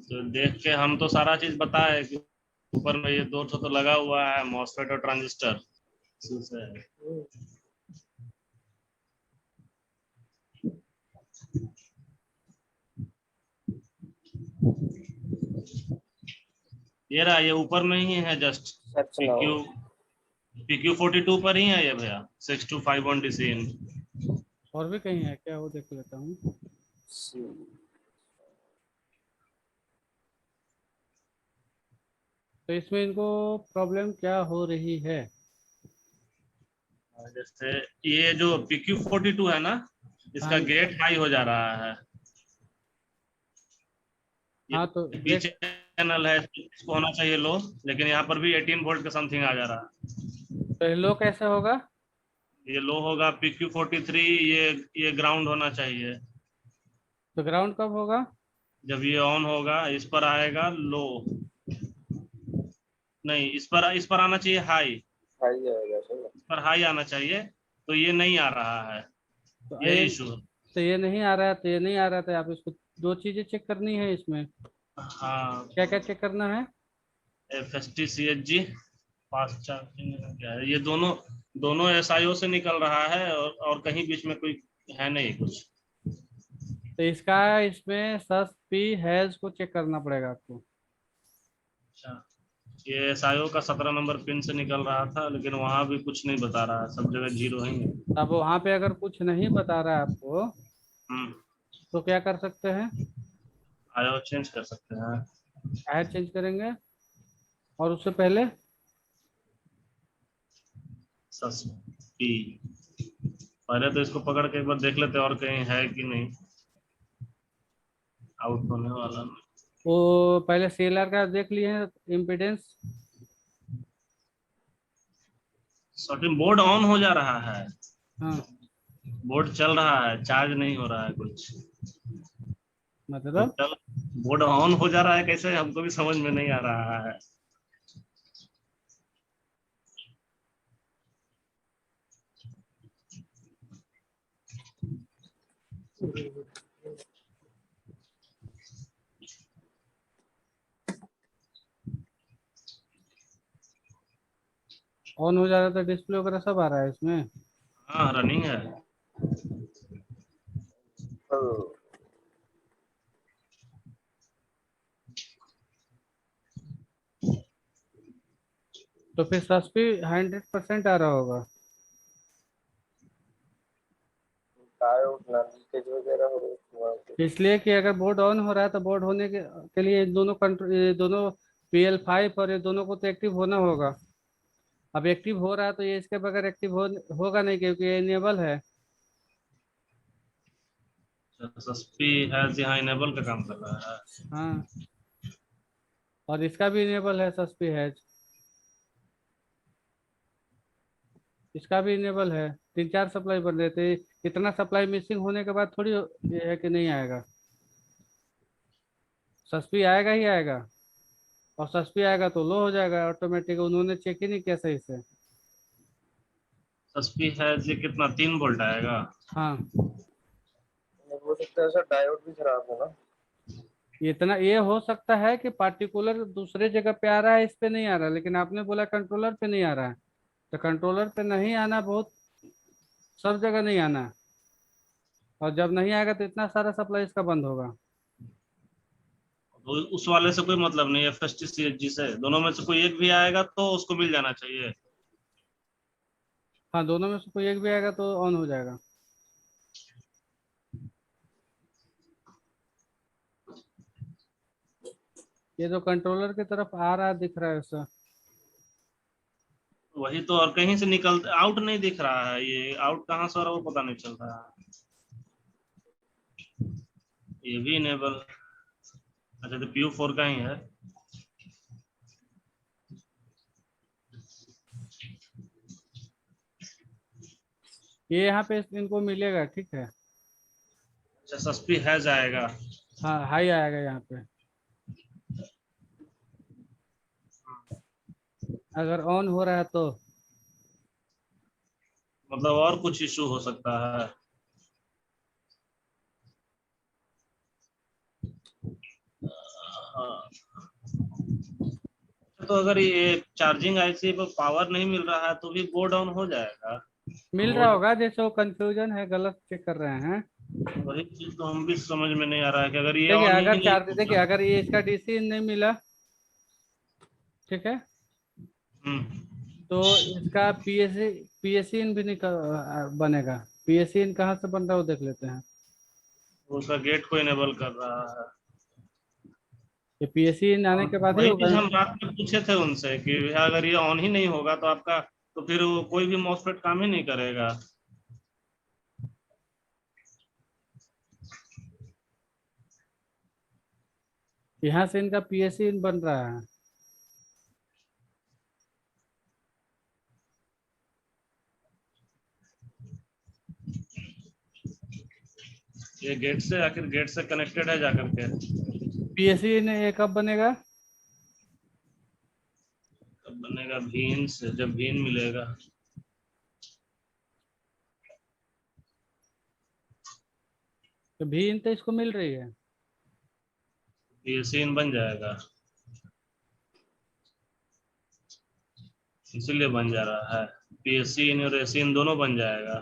तो देख के हम तो सारा चीज बताए कि ऊपर में ये दो ठो तो लगा हुआ है, मॉसफेट और ट्रांजिस्टर से। ये रहा, ये ऊपर में ही है जस्ट। सच ना हो। PQ42 पर ही है ये भैया, 6251 DC। और भी कहीं है क्या, वो देख लेता हूँ। तो इसमें इनको प्रॉब्लम क्या हो रही है? जैसे ये जो PQ42 है ना, इसका हाँ गेट हाई हो जा रहा है। ये हाँ, तो पी गेट चैनल है, इसको होना चाहिए लो, लेकिन यहाँ पर भी 18 वोल्ट का समथिंग आ जा रहा है। तो लो कैसे होगा? ये लो होगा PQ43, ये ग्राउंड होना चाहिए। तो ग्राउंड कब होगा? जब ये ऑन होगा इस पर आएगा लो, नहीं इस पर आना चाहिए हाई, हाई जाएगा सर। इस पर हाई आना चाहिए, तो ये नहीं आ रहा है, तो यही ये इशू है। तो ये नहीं आ रहा है, तो ये नहीं आ रहा था। आप इसको दो चीजें चेक करनी है इसमें। हाँ, क्या क्या चेक करना है? FST CHG फास्ट चार्जिंग क्या है, ये दोनों दोनों SIO से निकल रहा है, और कहीं बीच में कोई है नहीं कुछ। तो इसका इसमें सस पी हैज को चेक करना पड़ेगा आपको। अच्छा, ये SIO का 17 नंबर पिन से निकल रहा था, लेकिन वहां भी कुछ नहीं बता रहा है, सब जगह जीरो ही है। अब वहां पे अगर कुछ नहीं बता रहा है आपको, हम्म, तो क्या कर सकते हैं? IO चेंज कर सकते हैं। ऐड चेंज करेंगे। और उससे पहले सस पी, पहले तो इसको पकड़ के एक बार देख लेते और कहीं है कि नहीं, आउट होने वाला नहीं। वो पहले सीएलआर का देख लिए हैं, इम्पिडेंस। शॉर्टिंग बोर्ड ऑन हो जा रहा है, हाँ, बोर्ड चल रहा है, चार्ज नहीं हो रहा है कुछ। मतलब टोटल बोर्ड ऑन हो जा रहा है कैसे, हमको भी समझ में नहीं आ रहा है। ऑन हो जा रहा था, डिस्प्ले वगैरह सब आ रहा है इसमें। हाँ, रनिंग है। तो फिर सस्पी 100% आ रहा होगा। डायोड ना लीकेज वगैरह हो वहाँ पे। इसलिए कि अगर बोर्ड ऑन हो रहा है, तो बोर्ड होने के लिए इन दोनों कंट्रोल, ये दोनों PL5 और ये दोनों को तो एक्टिव होना होगा। अब एक्टिव हो रहा है, तो ये इसके बगैर एक्टिव होगा नहीं, क्योंकि ये इनेबल है। SSP है, यहाँ इनेबल का काम कर रहा है। हाँ, और इसका भी इनेबल है, सस्पी है। इसका भी इनेबल है। तीन चार सप्लाई बन रहे थे। इतना सप्लाई मिसिंग होने के बाद थोड़ी ये है कि नहीं आएगा। सस्पी आएगा ही आएगा। और सस्पी आएगा तो लो हो जाएगा ऑटोमेटिक। उन्होंने चेक ही नहीं किया सही से। SSP है जी, कितना 3 वोल्ट आएगा। हाँ, हो सकता है सर डायोड भी खराब हो ना। इतना ये हो सकता है कि पार्टिकुलर दूसरे जगह पे आ रहा है, इस पे नहीं आ रहा, लेकिन आपने बोला कंट्रोलर पे नहीं आ रहा है। तो कंट्रोलर पे नहीं आना, बहुत सब जगह नहीं आना है। और जब नहीं आएगा तो इतना सारा सप्लाई इसका बंद होगा। तो उस वाले से कोई मतलब नहीं, FST CHG से दोनों में से कोई एक भी आएगा तो उसको मिल जाना चाहिए। हाँ, दोनों में से कोई एक भी आएगा तो ऑन हो जाएगा। ये जो कंट्रोलर की तरफ आ रहा है दिख रहा है उसका। वही तो, और कहीं से निकल आउट नहीं दिख रहा है, ये आउट कहाँ से हो रहा है वो पता नहीं चल रहा है। ये भी इनेबल, अच्छा तो PU4 का ही है। ये यहाँ पे इनको मिलेगा, ठीक है। अच्छा, SSP है जाएगा। हाँ, हाई आएगा यहाँ पे। अगर ऑन हो रहा है तो। मतलब और कुछ इशू हो सकता है। हाँ, तो अगर ये चार्जिंग आईसी पर पावर नहीं मिल रहा है तो भी बोर्ड ऑन हो जाएगा। मिल रहा बोर्ड, होगा, जैसे वो कंफ्यूजन है, गलत चेक कर रहे हैं। वही चीज तो हम भी समझ में नहीं आ रहा है कि अगर ये देखिए ऑन ही अगर नहीं चार्ज, देखिए होगा। अगर ये इसका डीसी नहीं मिला, ठीक है, तो इसका पीएससी पीएससी इन भी बनेगा। पीएससी इन कहाँ से बन रहा है वो देख लेते हैं। उसका गेट को इनेबल कर रहा है। ये पीएससी इन आने और के बाद ही वही होगा। चीज हम रात में पूछे थे उनसे कि भैया अगर ये ऑन ही नहीं होगा तो आपका, तो फिर वो कोई भी मॉसफेट काम ही नहीं करेगा। यहाँ से इनका पीएससी इन बन रहा है। ये गेट से, आखिर गेट से कनेक्टेड है जाकर के। पीएससी इन ये कब बनेगा? तब बनेगा भीन से, जब भीन मिलेगा। तो भी इन तो इसको मिल रही है। ये सीन बन जाएगा, इसीलिए बन जा रहा है। पीएससी इन और एसी इन दोनों बन जाएगा।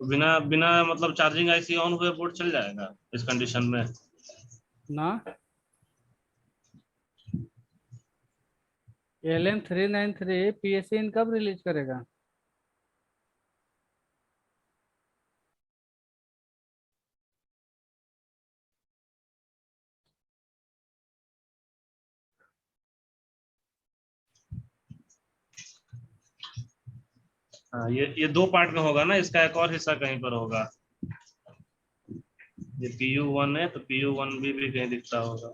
तो बिना बिना मतलब चार्जिंग आईसी ऑन हुए बोर्ड चल जाएगा इस कंडीशन में? ना, LM393 पीएससी इन कब रिलीज करेगा? हाँ, ये दो पार्ट में होगा ना, इसका एक और हिस्सा कहीं पर होगा। ये PU1 है तो PU1 भी कहीं दिखता होगा।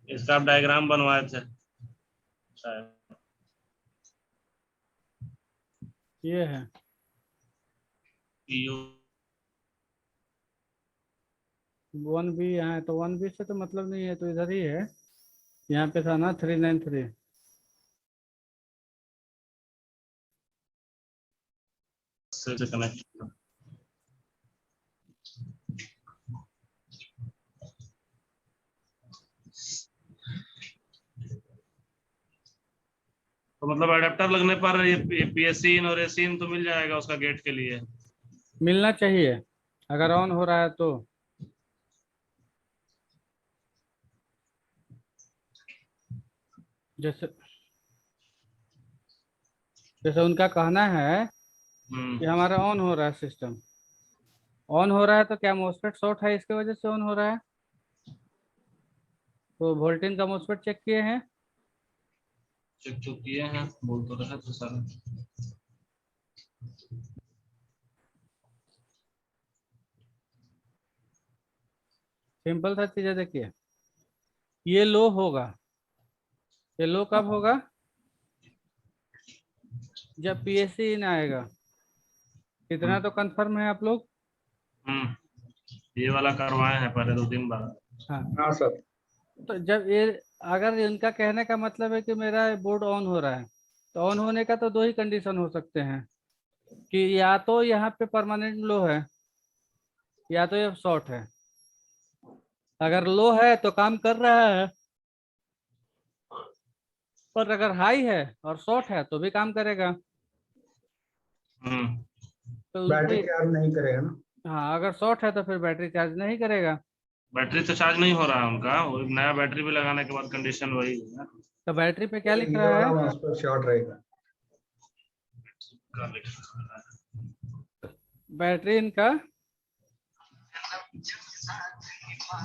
इसका आप डायग्राम बनवाए थे शायद। ये है PU 1B, यहाँ है तो 1B से तो मतलब नहीं है, तो इधर ही है। यहाँ पे था ना 393। से कनेक्ट। तो मतलब अडेप्टर लगने पर ये पीएससी इन और एसी इन तो मिल जाएगा उसका गेट के लिए। मिलना चाहिए अगर ऑन हो रहा है तो। जैसे जैसे उनका कहना है कि हमारा ऑन हो रहा है सिस्टम, ऑन हो रहा है, तो क्या मोस्फेट शॉर्ट है इसके वजह से ऑन हो रहा है? तो वोल्टेज का मोस्फेट चेक किए हैं? चेक तो किए हैं, बोल तो रहे थे सर। सिंपल सा चीज है, देखिए ये लो होगा। ये लो कब होगा? जब पीएससी इन आएगा। इतना तो कंफर्म है आप लोग? ये वाला करवाए हैं पहले 2-3 बार। हाँ। हाँ सर। तो जब ये, अगर इनका कहने का मतलब है कि मेरा बोर्ड ऑन हो रहा है, तो ऑन होने का तो दो ही कंडीशन हो सकते हैं, कि या तो यहाँ पे परमानेंट लो है, या तो ये शॉर्ट है। अगर लो है तो काम कर रहा है, और अगर हाई है और शॉर्ट है तो भी काम करेगा। हम्म तो उनको बैटरी चार्ज नहीं करेगा ना। हाँ, अगर शॉर्ट है तो फिर बैटरी चार्ज नहीं करेगा। बैटरी तो चार्ज नहीं हो रहा है उनका, वो नया बैटरी भी लगाने के बाद कंडीशन वही है। तो बैटरी पे क्या तो लिख ये रहा वाला है? वहाँ पर शॉर्ट रहेगा। बैटरी इनका,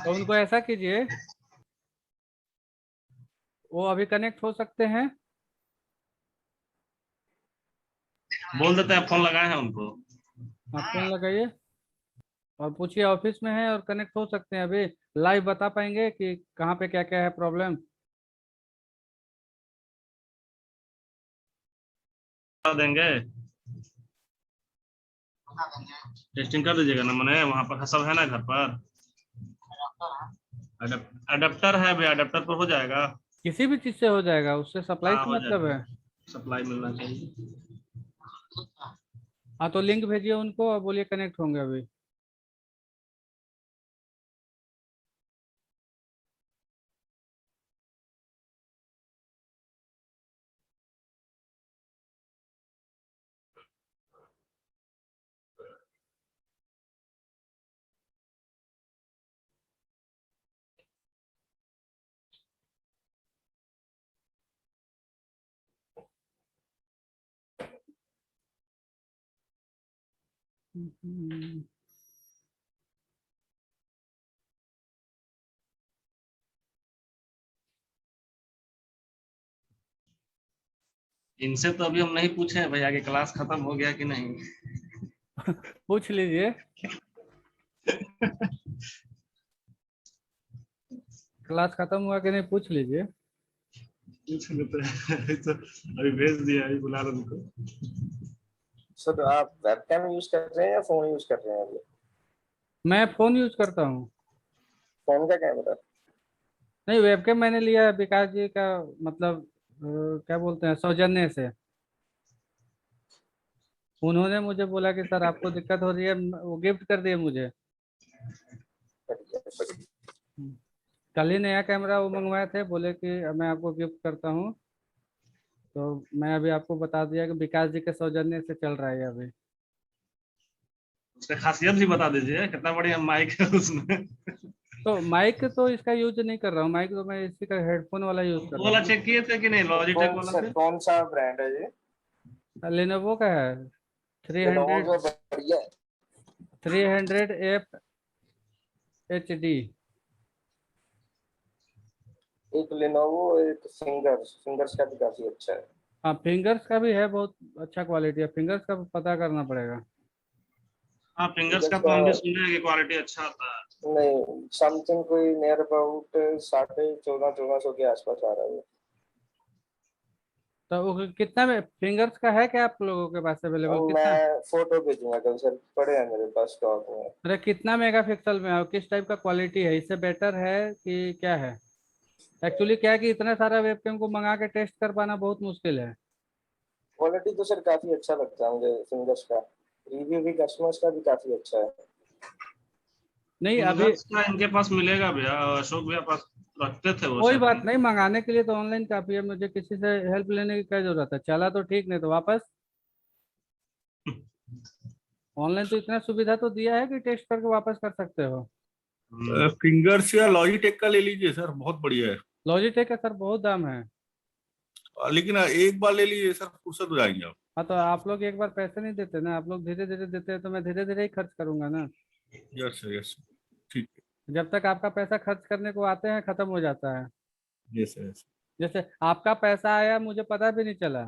तो उनको ऐसा कीजिए, वो अभी कनेक्ट हो सकते हैं। बोल देते हैं, फोन लगाए हैं उनको। आप फोन लगाइए और पूछिए, ऑफिस में है और कनेक्ट हो सकते हैं, अभी लाइव बता पाएंगे कि कहाँ पे क्या क्या है प्रॉब्लम। बता देंगे, टेस्टिंग कर दीजिएगा ना। मैंने वहां पर सब है ना घर पर। अडेप्टर है भी, अडेप्टर पर हो जाएगा। किसी भी चीज से हो जाएगा, उससे सप्लाई हाँ से हो मतलब जाएगा। है। सप्लाई मिलना चाहिए। हाँ तो लिंक भेजिए उनको और बोलिए कनेक्ट होंगे अभी। इनसे तो अभी हम नहीं पूछे हैं भैया कि क्लास खत्म हो गया कि नहीं। पूछ लीजिए, क्लास खत्म हुआ कि नहीं पूछ लीजिए। पूछ लेते हैं तो अभी भेज दिया, अभी बुला रहा उनको। सर आप वेबकैम यूज कर रहे हैं या फोन यूज कर रहे हैं अभी? मैं फोन यूज करता हूँ। फोन का कैमरा? नहीं, वेबकैम मैंने लिया है विकास जी का, मतलब क्या बोलते हैं, सौजन्य से। उन्होंने मुझे बोला कि सर आपको दिक्कत हो रही है, वो गिफ्ट कर दिए मुझे। बढ़िया बढ़िया। कल ही नया कैमरा वो मंगवाए थे, बोले कि मैं आपको गिफ्ट करता हूँ। तो मैं अभी आपको बता दिया कि विकास जी के सौजन्य से चल रहा है ये अभी। उसका खासियत भी बता दीजिए, कितना बढ़िया माइक है उसमें। तो माइक तो इसका यूज नहीं कर रहा हूँ, माइक तो मैं इसी का हेडफोन वाला यूज कर वो रहा वाला चेक किए थे कि नहीं, लॉजिटेक वाला से? कौन सा ब्रांड है ये? हूँ। लेनोवो का है, थ्री लेनोवो हंड्रेड का बढ़िया है। 300F HD। एक लेनोवो, एक फिंगर्स का भी काफी अच्छा है। हाँ, फिंगर्स का भी है, बहुत अच्छा क्वालिटी है, फिंगर्स का पता करना पड़ेगा। हाँ, फिंगर्स का फिंगर्स तो का हम भी सुने हैं कि क्वालिटी अच्छा आता है। नहीं, समथिंग कोई नियर अबाउट 14,500 के आसपास आ रहा है। तो वो कितना में फिंगर्स का है क्या आप लोगों के पास अवेलेबल, और कितना? मैं फोटो भेजूंगा कल सर, पड़े हैं मेरे पास स्टॉक में। अरे कितना मेगापिक्सल में है और किस टाइप का क्वालिटी है, इससे बेटर है कि क्या है? एक्चुअली क्या है कि इतना सारा वेबकैम को मंगा के टेस्ट कर पाना बहुत मुश्किल है। क्वालिटी तो सर काफी अच्छा लगता है मुझे फिंगर्स का। रिव्यू भी कस्टमर्स का भी काफी अच्छा है। नहीं अभी फिंगर्स का इनके पास मिलेगा भैया, अशोक भैया पास रखते थे वो कोई शायद। बात नहीं, मंगाने के लिए तो ऑनलाइन काफी है, मुझे किसी से हेल्प लेने की क्या जरूरत है, चला तो ठीक, नहीं तो वापस। ऑनलाइन तो इतना सुविधा तो दिया है कि टेस्ट करके वापस कर सकते हो। फिंगर्स या लॉजिटेक का ले लीजिए सर, बहुत बढ़िया है। लॉजिटेक का सर बहुत दाम है। लेकिन एक बार ले लीजिए सर, फुर्सत हो जाएंगे आप। हाँ तो आप लोग एक बार पैसे नहीं देते ना, आप लोग धीरे धीरे देते हैं तो मैं धीरे धीरे ही खर्च करूंगा ना। Yes sir, yes. ठीक जब तक आपका पैसा खर्च करने को आते हैं खत्म हो जाता है। है। Yes yes. जैसे आपका पैसा आया मुझे पता भी नहीं चला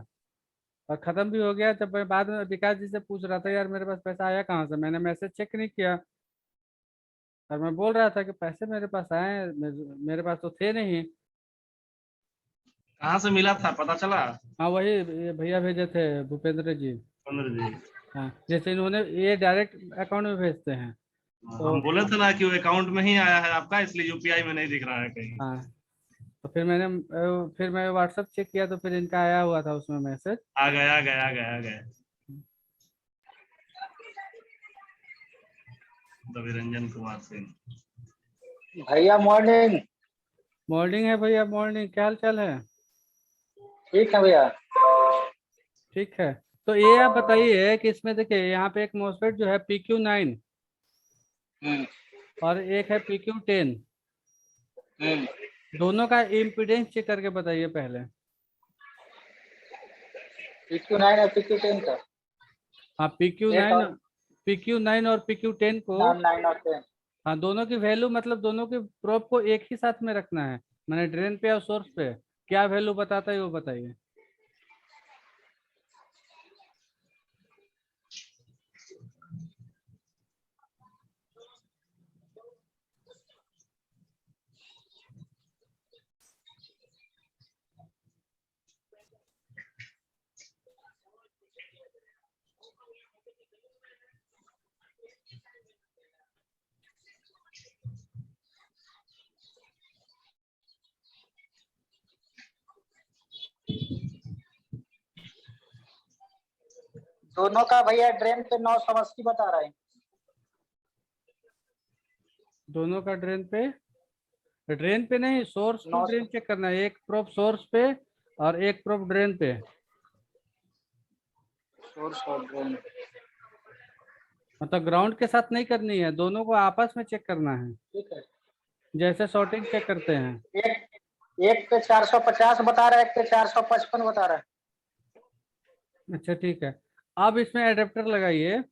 और खत्म भी हो गया, जब मैं बाद में विकास जी से पूछ रहा था यार मेरे पास पैसा आया कहाँ से, मैंने मैसेज चेक नहीं किया और मैं बोल रहा था कि पैसे मेरे पास आए हैं, मेरे पास तो थे नहीं। कहाँ से मिला था पता चला? हाँ वही ये भैया भेजे थे, भूपेंद्र जी। 15 जी। हाँ जैसे इन्होंने ये डायरेक्ट अकाउंट में भेजते हैं। तो हम बोले थे ना कि वो अकाउंट में ही आया है आपका, इसलिए यूपीआई में नहीं दिख रहा है कहीं। हाँ, तो फिर मैं व्हाट्सअप चेक किया तो फिर इनका आया हुआ था उसमें मैसेज। आ गए आ गए आ गए आ गए। रविरंजन कुमार सिंह। भैया मॉर्निंग। मॉर्निंग है भैया, मॉर्निंग, क्या हाल चाल है? ठीक है भैया। ठीक है। तो ये आप बताइए कि इसमें देखिए यहाँ पे एक मॉसफेट जो है PQ9 हम्म और एक है PQ10, हम्म दोनों का इम्पीडेंस चेक करके बताइए पहले। PQ9 और PQ10 का हाँ एट PQ9, और PQ9 और PQ10 को, 9 और 10। हाँ दोनों की वैल्यू मतलब दोनों की प्रोब को एक ही साथ में रखना है, मैंने ड्रेन पे और सोर्स पे क्या वैल्यू बताता है वो बताइए। दोनों का भैया ड्रेन पे 980 बता रहा है। दोनों का ड्रेन पे नहीं, सोर्स टू 9 ड्रेन चेक करना है। एक प्रोब सोर्स पे और एक प्रोब ड्रेन पे। सोर्स और ड्रेन। मतलब ग्राउंड के साथ नहीं करनी है, दोनों को आपस में चेक करना है, ठीक है। जैसे शॉर्टिंग चेक करते हैं। एक पे 450 बता रहा है, एक पे 455 बता रहा है। अच्छा ठीक है, अब इसमें एडेप्टर लगाइए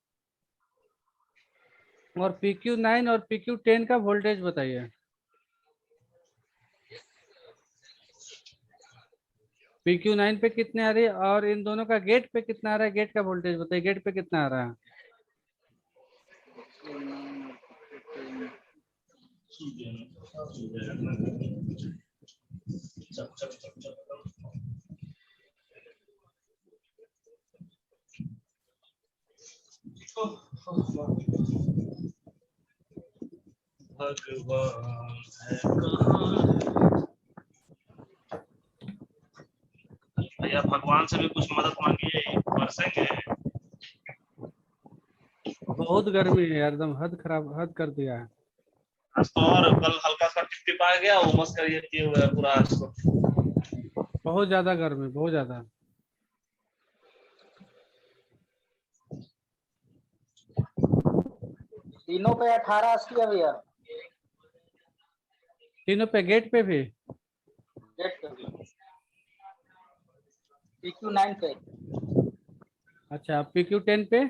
और PQ9 और PQ10 का वोल्टेज बताइए। PQ9 पे कितने आ रही है और इन दोनों का गेट पे कितना आ रहा है, गेट का वोल्टेज बताइए, गेट पे कितना आ रहा है। भगवान है कहाँ? भैया भगवान से भी कुछ मदद मांगिए, बरसेंगे। बहुत गर्मी है यार, एकदम हद कर दिया है। आज तो और कल हल्का सा टिपटिपा गया, उमस कर ये किए हुए है पूरा आज तो। बहुत ज्यादा गर्मी, बहुत ज्यादा। तीनों पे 1880 है भैया। तीनों पे, गेट पे भी। गेट पे भी। PQ9 पे। अच्छा, PQ10 पे।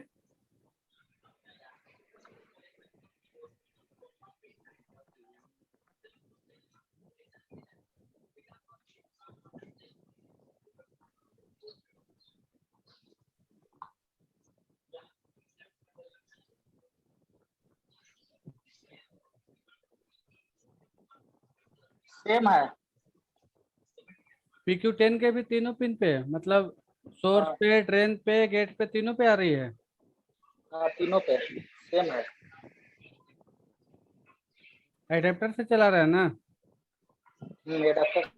सेम है। PQ10 के भी तीनों पिन पे, मतलब सोर्स हाँ, पे, ड्रेन पे, गेट पे, तीनों पे आ रही है। हाँ, तीनों पे सेम है। एडेप्टर से चला रहा है ना। एडाप्टर।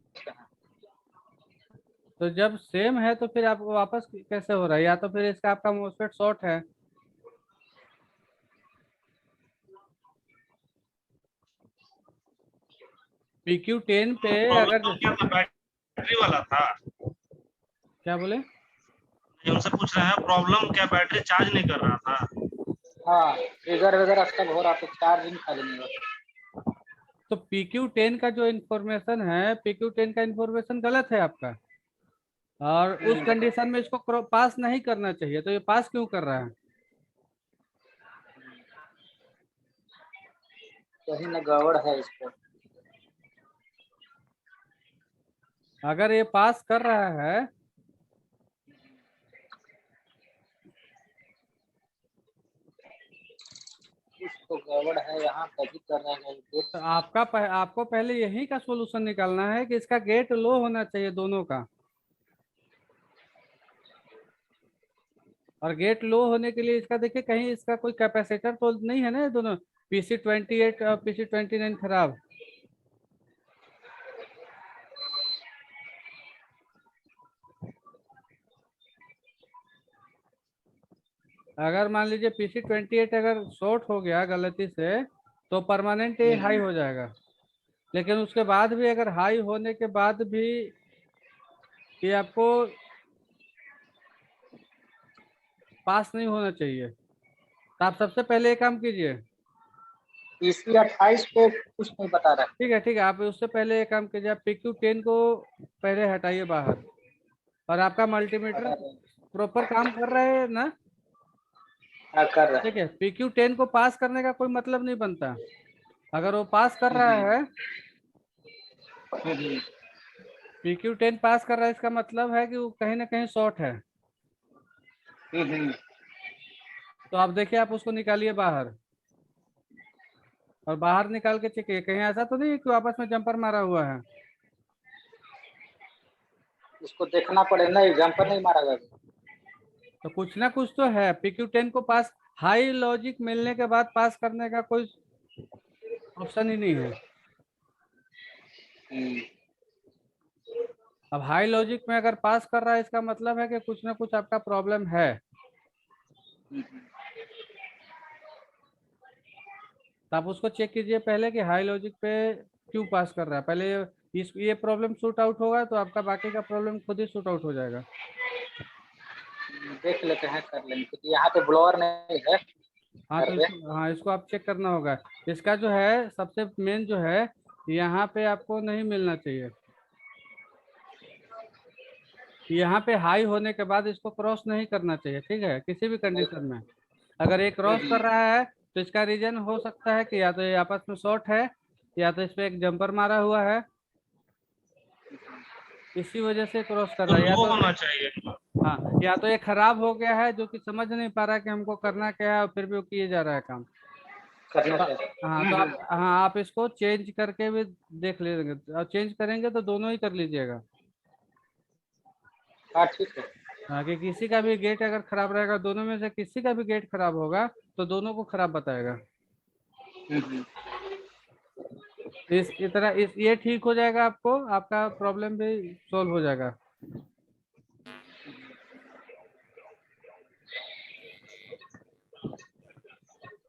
तो जब सेम है तो फिर आपको वापस कैसे हो रहा है, या तो फिर इसका आपका मोसफेट शॉर्ट है। PQ10 पे प्रॉब्लम अगर, तो क्या था, बैटरी वाला था? क्या बोले। ये उनसे पूछ रहे हैं प्रॉब्लम क्या, बैटरी चार्ज नहीं कर रहा था? हाँ, ट्रिगर वगैरह सब हो रहा, तो चार्जिंग खाली नहीं होता। तो PQ10 का जो इन्फॉर्मेशन है, PQ10 का इन्फॉर्मेशन गलत है आपका, और उस कंडीशन में इसको पास नहीं करना चाहिए, तो ये पास क्यों कर रहा है। कहीं न गड़बड़ है इस पर। अगर ये पास कर रहा है कुछ तो गड़बड़ है यहाँ, तभी कर रहा है गेट। तो आपको पहले यही का सोल्यूशन निकालना है कि इसका गेट लो होना चाहिए दोनों का। और गेट लो होने के लिए इसका देखिए, कहीं इसका कोई कैपेसिटर तो नहीं है ना, ये दोनों PC28 और PC29 खराब। अगर मान लीजिए PC28 अगर शॉर्ट हो गया गलती से, तो परमानेंट ये हाई हो जाएगा। लेकिन उसके बाद भी, अगर हाई होने के बाद भी ये आपको पास नहीं होना चाहिए, तो आप सबसे पहले एक काम कीजिए। PC28 पे कुछ नहीं बता रहा ठीक है ठीक है, आप उससे पहले एक काम कीजिए, आप PQ10 को पहले हटाइए बाहर, और आपका मल्टीमीटर है। प्रॉपर काम कर रहा है ना। हाँ, कर रहा ठीक है, PQ10 को पास करने का कोई मतलब नहीं बनता। अगर वो पास कर रहा है, है। PQ10 पास कर रहा है, इसका मतलब है कि वो कहीं ना कहीं शॉर्ट है। तो आप देखिए, आप उसको निकालिए बाहर, और बाहर निकाल के चेकिए, कहीं ऐसा तो नहीं है कि वो आपस में जंपर मारा हुआ है। इसको देखना पड़े, नहीं जंपर नहीं मारा गया। तो कुछ ना कुछ तो है। PQ10 को पास, हाई लॉजिक मिलने के बाद पास करने का कोई ऑप्शन ही नहीं है। अब हाई लॉजिक में अगर पास कर रहा है, इसका मतलब है कि कुछ ना कुछ आपका प्रॉब्लम है। तो आप उसको चेक कीजिए पहले कि हाई लॉजिक पे क्यों पास कर रहा है। पहले इस ये प्रॉब्लम शूट आउट होगा तो आपका बाकी का प्रॉब्लम खुद ही शूट आउट हो जाएगा। देख लेते हैं, कर लेंगे, क्योंकि यहाँ पे ब्लोअर नहीं है। हाँ तो हाँ इसको आप चेक करना होगा। इसका जो है सबसे मेन जो है, यहाँ पे आपको नहीं मिलना चाहिए। यहाँ पे हाई होने के बाद इसको क्रॉस नहीं करना चाहिए, ठीक है, किसी भी कंडीशन में। अगर ये क्रॉस कर रहा है तो इसका रीजन हो सकता है कि या तो ये आपस में शॉर्ट है, या तो इस पे एक जंपर मारा हुआ है, इसी वजह से क्रॉस कर तो रहा है। या लो तो होना चाहिए। हाँ, या तो ये खराब हो गया है जो कि समझ नहीं पा रहा है कि हमको करना क्या है, और फिर भी वो किए जा रहा है काम। करना तो चाहिए। हाँ तो आप, हाँ आप इसको चेंज करके भी देख लीजिएगा। और चेंज करेंगे तो दोनों ही कर लीजिएगा। हाँ ठीक है। हाँ कि किसी का भी गेट अगर खराब रहेगा, दोनों में से किसी का भी गेट खराब होगा तो दोनों को खराब बताएगा। इस तरह इस ये ठीक हो जाएगा, आपको आपका प्रॉब्लम भी सॉल्व हो जाएगा।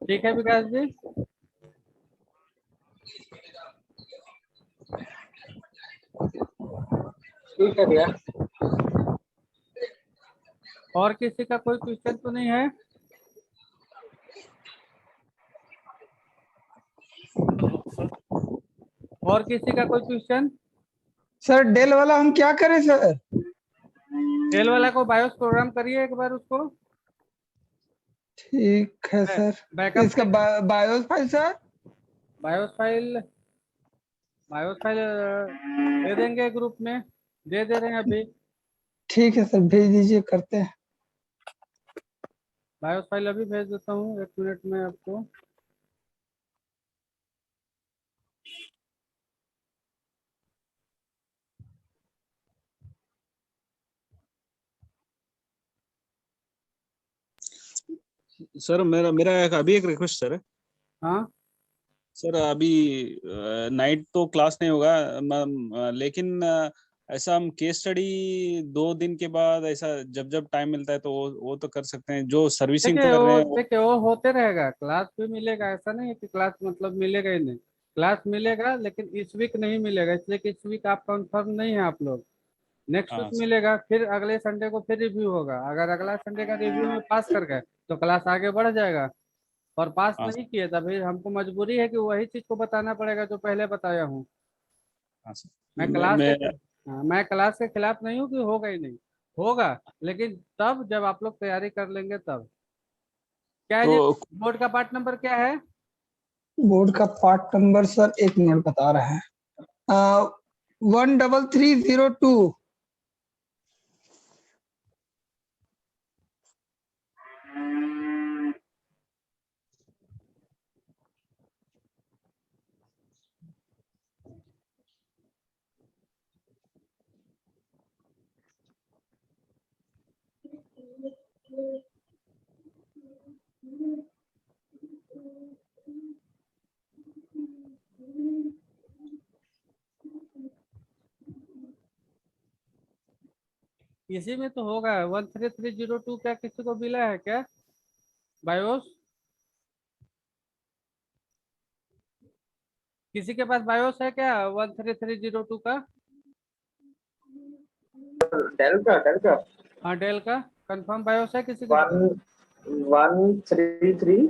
ठीक है विकास जी। ठीक है भैया। और किसी का कोई क्वेश्चन तो नहीं है? और किसी का कोई क्वेश्चन? सर डेल वाला हम क्या करें सर? डेल वाला को बायोस प्रोग्राम करिए एक बार उसको। ठीक है सर। बैकअप इसका BIOS file sir? BIOS file, BIOS file दे देंगे ग्रुप में, दे रहे हैं अभी। ठीक है सर, भेज दीजिए, करते हैं। बायोस फाइल अभी भेज देता हूँ, 1 मिनट में आपको। सर मेरा मेरा अभी एक रिक्वेस्ट सर है। हाँ सर अभी नाइट तो क्लास नहीं होगा, लेकिन ऐसा हम केस स्टडी 2 दिन के बाद ऐसा जब जब टाइम मिलता है तो वो तो कर सकते हैं, जो सर्विसिंग तो कर रहे हैं देखिए वो होते रहेगा, क्लास भी मिलेगा, ऐसा नहीं है कि क्लास मतलब मिलेगा ही नहीं। क्लास मिलेगा लेकिन इस वीक नहीं मिलेगा, इसलिए कि इस वीक आप कंफर्म नहीं है आप लोग। नेक्स्ट वीक हाँ सर। मिलेगा, फिर अगले संडे को फिर रिव्यू होगा। अगर अगला संडे का रिव्यू में पास कर गए तो क्लास आगे बढ़ जाएगा, और पास हाँ नहीं किए तभी हमको मजबूरी है कि वही चीज को बताना पड़ेगा जो पहले बताया हूँ। हाँ सर। मैं मैं, क्लास के मैं हाँ, मैं क्लास के खिलाफ नहीं हूँ कि होगा ही नहीं, होगा, लेकिन तब जब आप लोग तैयारी कर लेंगे तब। क्या है जी, तो बोर्ड का पार्ट नंबर क्या है? बोर्ड का पार्ट नंबर सर 1 मिनट बता रहे हैं। 13302। इसी में तो होगा। 13302 क्या किसी को मिला है क्या बायोस? किसी के पास बायोस है क्या 13302 का? डेल का हाँ डेल का कंफर्म बायोस है किसी के पास? 133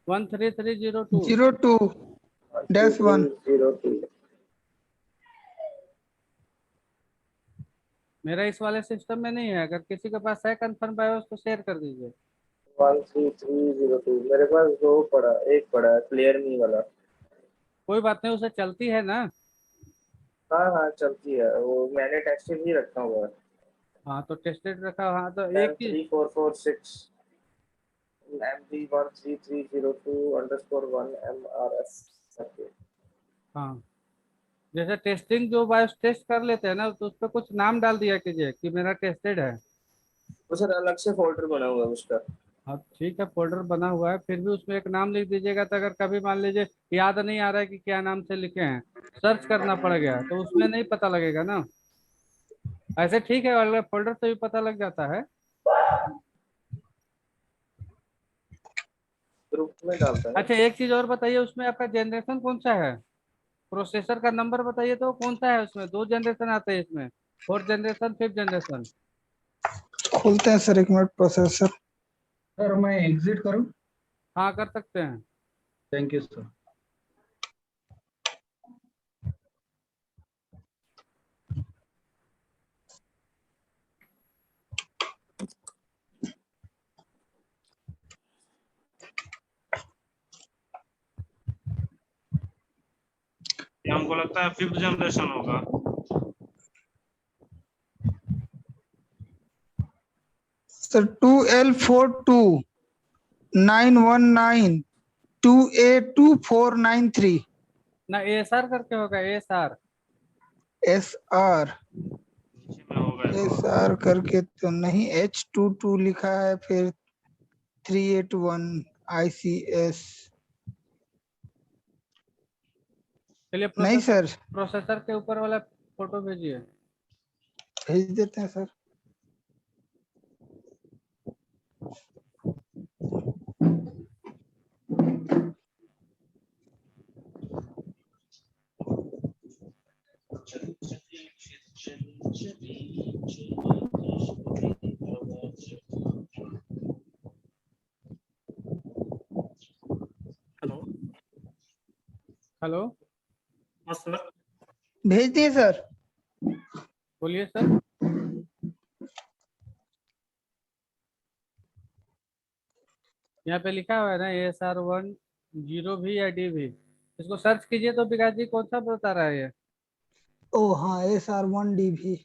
13302। 02-1। 0302 मेरा इस वाले सिस्टम में नहीं है, अगर किसी के पास है कंफर्म बायोस तो शेयर कर दीजिए। 13302 मेरे पास एक पड़ा है, क्लियर मी वाला। कोई बात नहीं, उसे चलती है ना। हाँ हाँ चलती है वो, मैंने टेस्टिंग ही रखा हुआ है। हाँ तो टेस्टेड रखा, हाँ तो एक चीज। 13446 MD13302_1MRF। हाँ जैसे टेस्टिंग जो बायोस टेस्ट कर लेते हैं ना, तो उस पर कुछ नाम डाल दिया कीजिए कि मेरा टेस्टेड है। वो सर अलग से फोल्डर बना हुआ है उसका। हाँ ठीक है, फोल्डर बना हुआ है, फिर भी उसमें एक नाम लिख दीजिएगा। तो अगर कभी मान लीजिए याद नहीं आ रहा है कि क्या नाम से लिखे हैं, सर्च करना पड़ गया तो उसमें नहीं पता लगेगा ना। ऐसे ठीक है, अगले फोल्डर से भी पता लग जाता है। ग्रुप में डालता है। अच्छा एक चीज और बताइए, उसमें आपका जनरेशन कौन सा है? प्रोसेसर का नंबर बताइए तो कौन सा है उसमें? 2 जनरेशन आते हैं इसमें, 4th जनरेशन 5th जनरेशन। खोलते हैं सर, एक मिनट। प्रोसेसर सर, मैं एग्जिट करूं? हाँ कर सकते हैं। Thank you sir. ये हमको लगता है 5th जनरेशन होगा। सर 2L429192A2493 ना एएसआर करके होगा, एएसआर। SR। नीचे में होगा इसको। SR करके तो नहीं, H22 लिखा है, फिर 381 ICS। चलिए नहीं सर, प्रोसेसर के ऊपर वाला फोटो भेजिए। भेज देते हैं सर। हेलो। हेलो हाँ सर। भेज दिए सर। बोलिए सर। यहाँ पे लिखा हुआ है ना ASR10 भी या D भी। इसको सर्च कीजिए तो विकास जी कौन सा बता रहा है ये? ओ हाँ, SR1DV।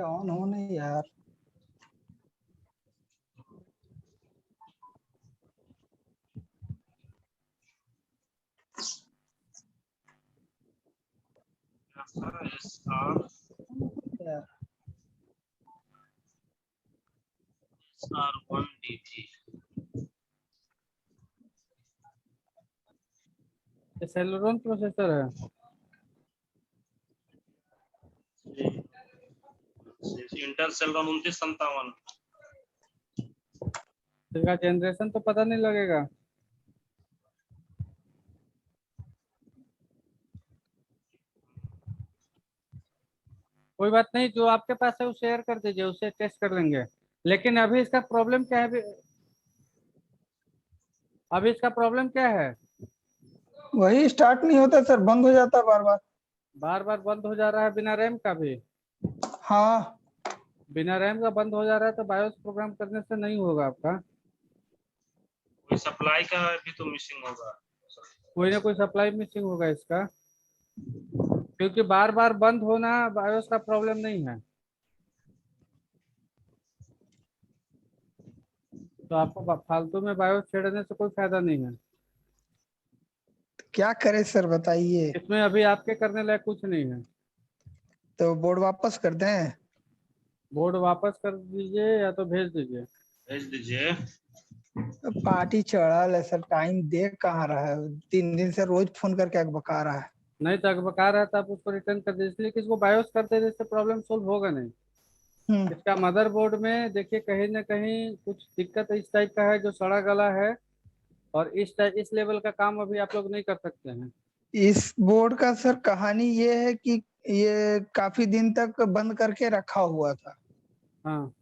ऑन हो नहीं यार। यार SR1DG। ये सेलेरॉन प्रोसेसर है। Intel Celeron 2957। इसका जनरेशन तो पता नहीं लगेगा। कोई बात नहीं, जो आपके पास है वो शेयर कर दीजिए, उससे टेस्ट कर लेंगे। लेकिन अभी इसका प्रॉब्लम क्या है? अभी इसका प्रॉब्लम क्या है? वही स्टार्ट नहीं होता सर, बंद हो जाता बार बार। बार बार बंद हो जा रहा है बिना रैम का भी? हाँ। बिना रैम का बंद हो जा रहा है तो बायोस प्रोग्राम करने से नहीं होगा आपका। कोई सप्लाई का भी तो मिसिंग होगा। कोई ना कोई सप्लाई मिसिंग होगा इसका, क्योंकि बार बार बंद होना बायोस का प्रॉब्लम नहीं है। तो आपको फालतू में बायोस छेड़ने से कोई फायदा नहीं है। क्या करे सर बताइए। इसमें अभी आपके करने लायक कुछ नहीं है। तो बोर्ड वापस कर दें? बोर्ड वापस कर दीजिए या तो भेज दीजिए। भेज दीजिए। पार्टी चढ़ा है सर, टाइम दे कहाँ रहा है। 3 दिन से रोज फोन करके बका रहा है। नहीं तो अगर बका रहा था आप उसको रिटर्न कर दीजिए, इसलिए कि इसको बायोस करते इससे प्रॉब्लम सोल्व होगा नहीं। इसका मदरबोर्ड में देखिए कहीं ना कहीं कुछ दिक्कत इस टाइप का है जो सड़ा गला है, और इस लेवल का काम अभी आप लोग नहीं कर सकते हैं। इस बोर्ड का सर कहानी ये है कि ये काफी दिन तक बंद करके रखा हुआ था। हाँ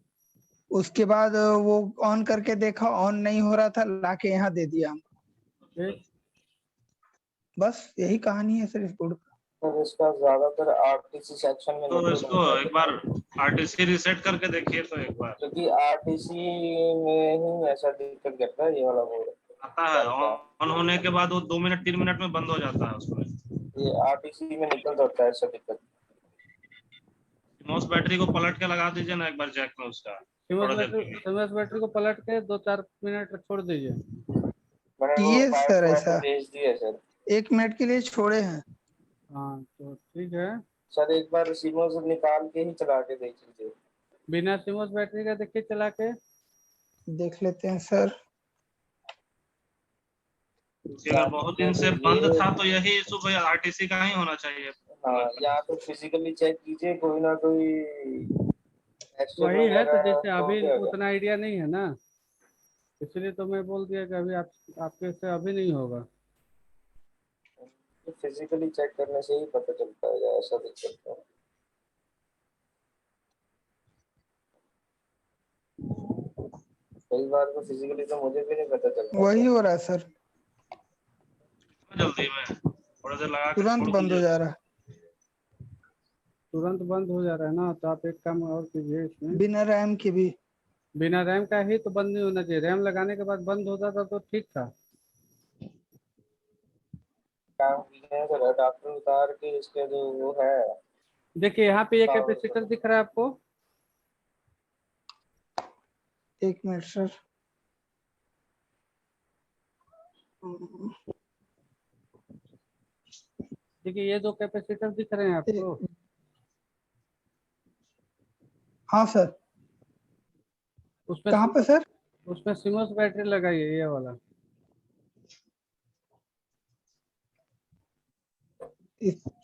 उसके बाद वो ऑन करके देखा, ऑन नहीं हो रहा था, लाके यहाँ दे दिया हम। ठीक। बस यही कहानी है सर इस बोर्ड का। सर इसका ज्यादातर आरटीसी सेक्शन में तो निकल इसको होता है। एक बार आरटीसी रिसेट करके देखिए तो एक बार। क्योंकि आरटीसी में ही ऐसा दिक्कत करता है ये वाला बोर्ड। आता है ऑन होने के बाद वो 2 मिनट 3 मिनट में बंद हो जाता है उसमें। ये आरटीसी में निकल जाता है ऐसा दिक्कत। माउस बैटरी को पलट के लगा दीजिए ना एक बार जैक में उसका। थोड़ा देर के लिए। सीएमएस बैटरी को पलट के 2-4 मिनट छोड़ दीजिए। मैंने वो किए फाइल सर फोटो ऐसा, भेज दिए सर। 1 मिनट के लिए छोड़े हैं। हाँ तो ठीक है। सर एक बार सीमो से निकाल के ही चला के देख लीजिए। बिना सीएमएस बैटरी का देखिए चला के। देख लेते हैं सर। क्योंकि अगर बहुत दिन से बंद था तो यही इशू भाई आरटीसी का ही होना चाहिए। हाँ, या तो फिजिकली चेक कीजिए, कोई ना कोई वही है, तो वगैरह जैसे हो अभी गया होगा। उतना आइडिया नहीं है ना, इसलिए तो मैं बोल दिया कि अभी आपके से अभी नहीं होगा। तो फिजिकली चेक करने से ही पता चलता है, या ऐसा दिक्कत है। कई बार तो फिजिकली तो मुझे भी नहीं पता चलता वही था। हो रहा है सर, जल्दी में थोड़ा देर लगा के तुरंत छोड़ बंद हो दीजिए। जा रहा है, तुरंत बंद हो जा रहा है ना, तो आप एक काम और कीजिए इसमें, बिना रैम के भी। बिना रैम का ही तो बंद नहीं होना चाहिए, रैम लगाने के बाद बंद होता था तो ठीक था। काम किए हैं सर, अडाप्टर उतार के इसके जो वो है देखिए यहाँ पे ये पावर कैपेसिटर दिख रहा है आपको, एक मिनट सर, देखिए ये दो कैपेसिटर दिख रहे हैं आपको, हाँ सर, उसमें कहाँ पे सर? उसमें सिमोस बैटरी लगाइए, ये वाला।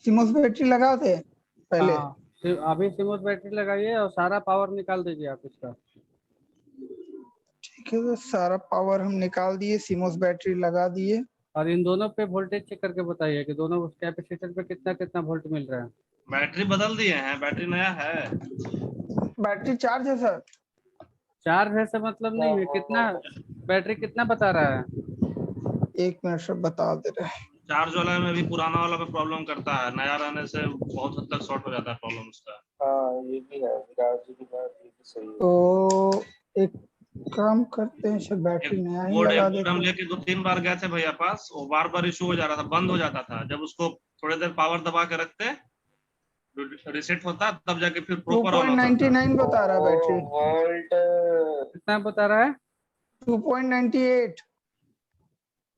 सिमोस बैटरी लगाओ थे पहले। हाँ, अभी सिमोस बैटरी लगाइए और सारा पावर निकाल दीजिए आप इसका। ठीक है सर, सारा पावर हम निकाल दिए, सिमोस बैटरी लगा दिए। और इन दोनों पे वोल्टेज चेक करके बताइए कि दोनों कैपेसिटर पे कितना कितना वोल्ट मिल रहा है। बैटरी बदल दिए हैं, बैटरी नया है। बैटरी चार्ज है सर। चार्ज है से मतलब नहीं है, कितना बैटरी कितना बता रहा है। एक मिनट सर, बता दे रहे हैं। चार्ज वाला में भी पुराना वाला पे प्रॉब्लम करता है, नया रहने से बहुत हद तक शॉर्ट हो जाता है प्रॉब्लम उसका। हाँ, ये भी है, विराट जी की बात ये भी सही है। तो एक काम करते हैं सर, बैटरी एक नया ही बोर्ड लगा एक बोर्ड देते हम हैं। लेके 2-3 बार गए थे भैया पास, वो बार बार इशू हो जा रहा था, बंद हो जाता था। जब उसको थोड़ी देर पावर दबा के रखते, रिसेट होता, तब जाके फिर प्रॉपर ऑन होता था। 2.99 बता रहा है बैटरी। वोल्ट कितना बता रहा है। 2.98।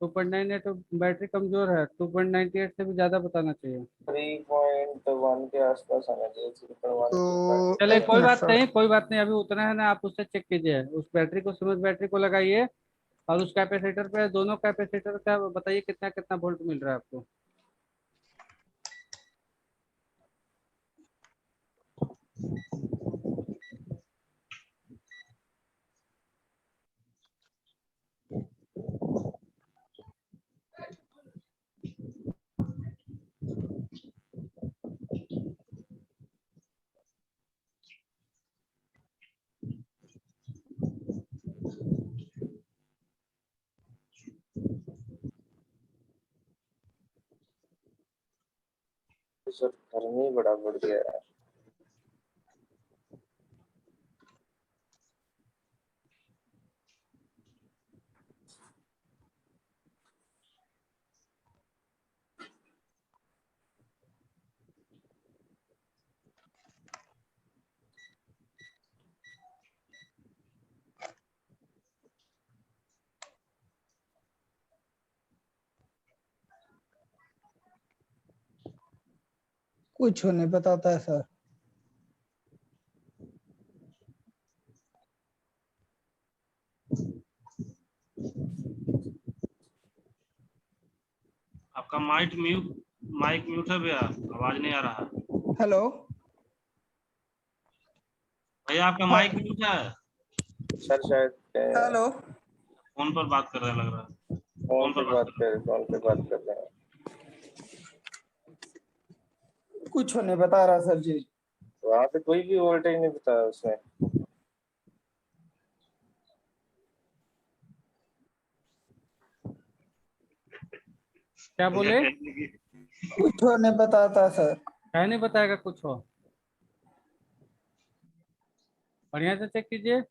2.98 तो बैटरी कमजोर है, 2.98 से भी ज्यादा बताना चाहिए। 3.1 के आसपास आना चाहिए, 3.1 तो चलिए एक कोई मिनट बात सर, नहीं, कोई बात नहीं, अभी उतना है ना, आप उससे चेक कीजिए, उस बैटरी को, सिमोस बैटरी को लगाइए और उस कैपेसिटर पे, दोनों कैपेसिटर का बताइए कितना कितना वोल्ट मिल रहा है आपको। सर गर्मी बड़ा बढ़ गया है। कुछ नहीं बताता है सर। आपका माइक म्यूट है भैया, आवाज नहीं आ रहा। हेलो, भैया आपका माइक म्यूट है। सर शायद हेलो, फोन पर बात कर रहे हैं लग रहा है। फोन पे बात कर रहे कर फोन पे बात कर रहे हैं। कुछ नहीं बता रहा सर जी। वहाँ पे कोई भी वोल्टेज नहीं बताया उसने। क्या हैं। बोले। भैया कहने की कुछ नहीं बताता सर। है नहीं बताएगा कुछ हो, बढ़िया से चेक कीजिए।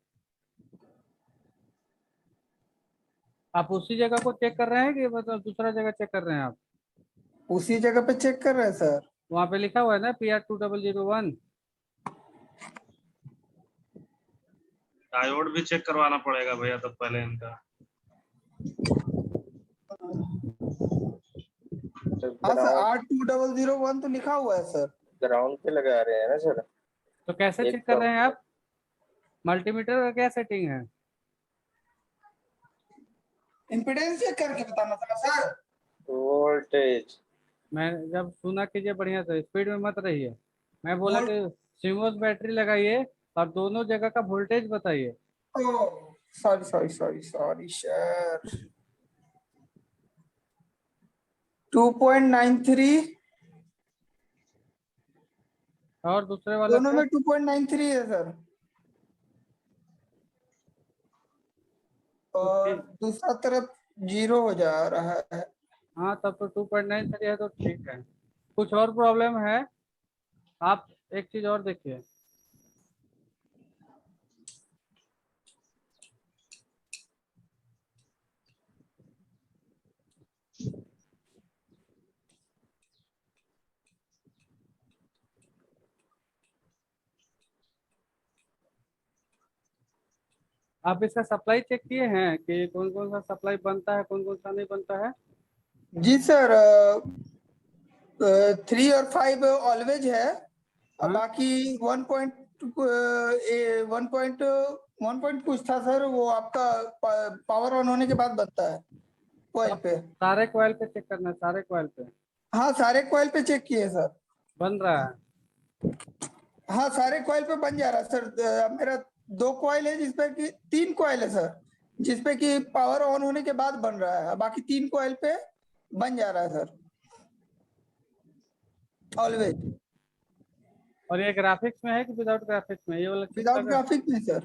आप उसी जगह को चेक कर रहे हैं कि मतलब दूसरा जगह चेक कर रहे हैं आप। उसी जगह पे चेक कर रहे हैं सर। वहाँ पे लिखा हुआ है ना PR2001। डायोड भी चेक करवाना पड़ेगा भैया तब पहले इनका। हाँ सर, R2001 तो लिखा हुआ है सर। ग्राउंड पे लगा रहे हैं ना सर। तो कैसे एक चेक कर तो रहे हैं आप, मल्टीमीटर का क्या सेटिंग है। इम्पीडेंस चेक करके बताना था सर। वोल्टेज मैं जब सुना कीजिए बढ़िया से, स्पीड में मत रहिए। मैं बोला कि सिमोस बैटरी लगाइए और दोनों जगह का वोल्टेज बताइए। Sorry sorry sorry sorry sir. 2.93 और दूसरे वाला दोनों पे? में 2.93 है सर। और दूसरा तरफ 0 हो जा रहा है। हाँ तब तो 2.93 है तो ठीक है। कुछ और प्रॉब्लम है? आप एक चीज और देखिए, आप इसका सप्लाई चेक किए हैं कि कौन कौन सा सप्लाई बनता है, कौन कौन सा नहीं बनता है? जी सर, 3 और 5 ऑलवेज है। हाँ? बाकी 1 पॉइंट कुछ था सर, वो आपका पावर ऑन होने के बाद बनता है कॉइल पे। सारे कॉइल पे चेक करना है, सारे कॉइल पे हाँ सारे कॉइल पे चेक किए सर। बन रहा है। हाँ सारे कॉइल पे बन जा रहा है सर। मेरा 2 कॉइल है जिसपे कि 3 कॉइल है सर, जिसपे कि पावर ऑन होने के बाद बन रहा है। बाकी 3 कॉइल पे बन जा रहा है सर ऑलवेज। और ये ग्राफिक्स में है कि विदाउट ग्राफिक्स में, ये वाला चीज विदाउट लगा? ग्राफिक में सर।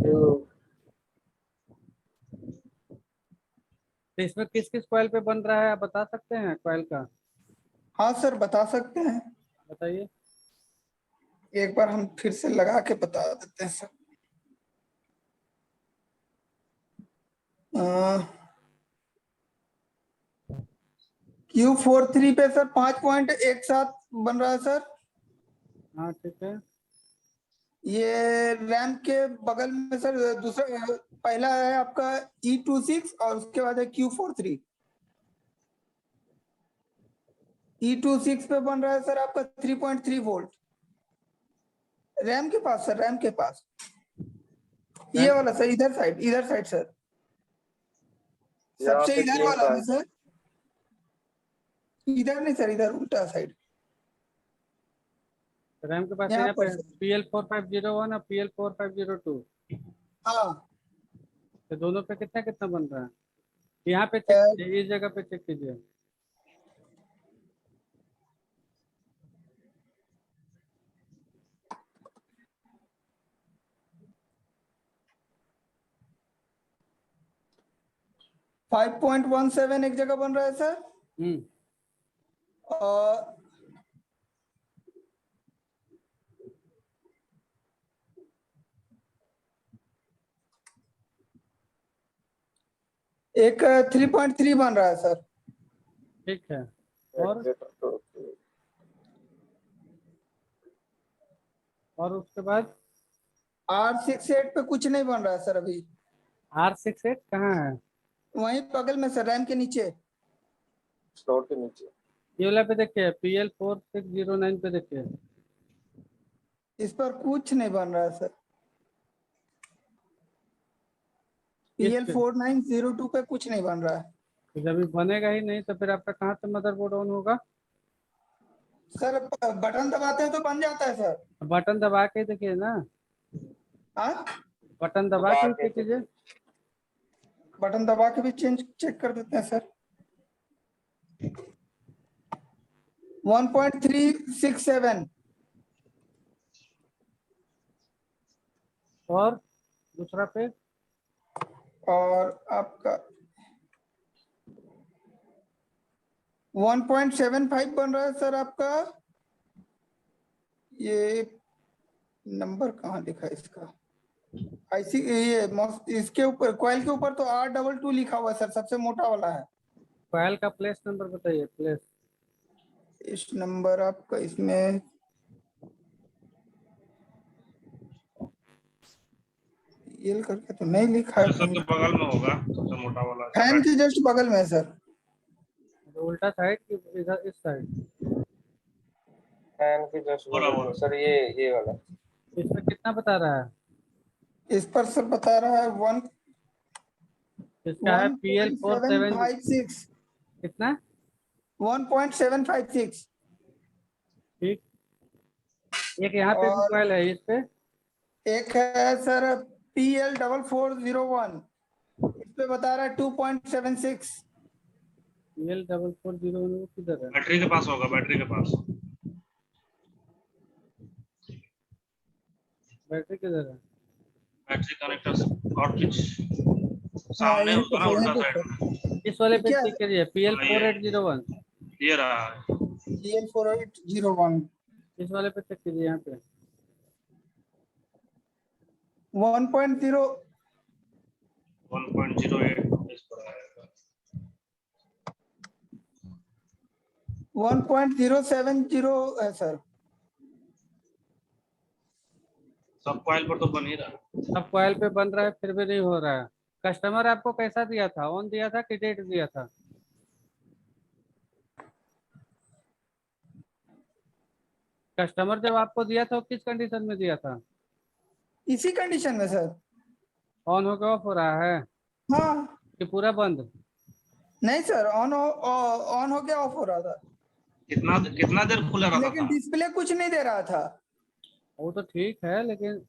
तो इसमें किस किस कॉइल पे बन रहा है, आप बता सकते हैं कॉइल का? हाँ सर बता सकते हैं। बताइए। एक बार हम फिर से लगा के बता देते हैं सर। Q43 पे सर 5.17 बन रहा है सर। हाँ ठीक है। ये रैम के बगल में सर दूसरा पहला है आपका E26 और उसके बाद है Q43। E26 पे बन रहा है सर आपका 3.3 वोल्ट रैम के पास सर, रैम के पास। ये वाला सर, इधर साइड सर, सबसे इधर वाला है सर। इधर नहीं सर, इधर उल्टा साइड। रैम के पास यहाँ यहाँ पर पे सर। PL4501 और PL4502, हाँ तो दोनों पे कितना कितना बन रहा है? यहाँ पे चेक कीजिए, इस जगह पे चेक कीजिए। uh, 5.17 एक जगह बन रहा है सर। और एक 3.3 बन रहा है सर। ठीक है। और उसके बाद R68 पे कुछ नहीं बन रहा है सर अभी। R68 कहाँ है? वहीं बगल में सर, रैम के नीचे, स्लॉट के नीचे। ये वाला पे देखिए, PL4609 पे देखिए। इस पर कुछ नहीं बन रहा है सर। इस पे PL4902 पे कुछ नहीं बन रहा है तो जब ये बनेगा ही नहीं तो फिर आपका कहाँ से मदरबोर्ड ऑन होगा? सर। बटन दबाते हैं तो बन जाता है सर। बटन दबा के देखिए ना, हाँ बटन दबा के चेक कीजिए। बटन दबा के भी चेक कर देते हैं सर। 1.367। और दूसरा पे और आपका 1.75 बन रहा है सर आपका। ये नंबर कहाँ लिखा है इसका? IC ये इसके ऊपर कॉइल के ऊपर तो R22 लिखा हुआ है सर, सबसे मोटा वाला है। कॉइल का प्लेस नंबर बताइए, प्लेस। इस नंबर आपका इसमें ये करके तो नहीं लिखा है। सबके बगल में होगा सबसे मोटा वाला। फैन के जस्ट बगल में है सर। उल्टा साइड की इधर, इस साइड। फैन के जस्ट बगल में सर, ये वाला। इसमें कितना बता रहा है? इस पर सर बता रहा है इसका है PL47 1.756 कितना 1.756। ठीक। एक यहाँ पे भी और कॉइल है इस पे, एक है सर PL4401, इस पे बता रहा है 2.76। PL4401 किधर है? बैटरी के पास होगा, बैटरी के पास। बैटरी किधर है? बैटरी कनेक्टर और कुछ हाँ सामने यही होगा पे ना, यही उल्टा पे साइड सर। में। इस वाले पे क्या क्लिक करिए, PL4801। ये रहा है। PL4801 इस वाले पे चेक कीजिए, यहाँ पे 1.0 1.08 इस पर आएगा। 1.070 है सर। सब कॉइल पर तो बन ही रहा है। अब कॉइल पे बन रहा है, फिर भी नहीं हो रहा है। कस्टमर आपको कैसा दिया था, ऑन दिया था कि डेट दिया था? कस्टमर जब आपको दिया था वो किस कंडीशन में दिया था? इसी कंडीशन में सर। ऑन होकर ऑफ हो रहा है हाँ कि पूरा बंद? नहीं सर, ऑन हो गया, ऑफ हो रहा था, कितना कितना देर खुला रहता लेकिन था? डिस्प्ले कुछ नहीं दे रहा था। वो तो ठीक है, लेकिन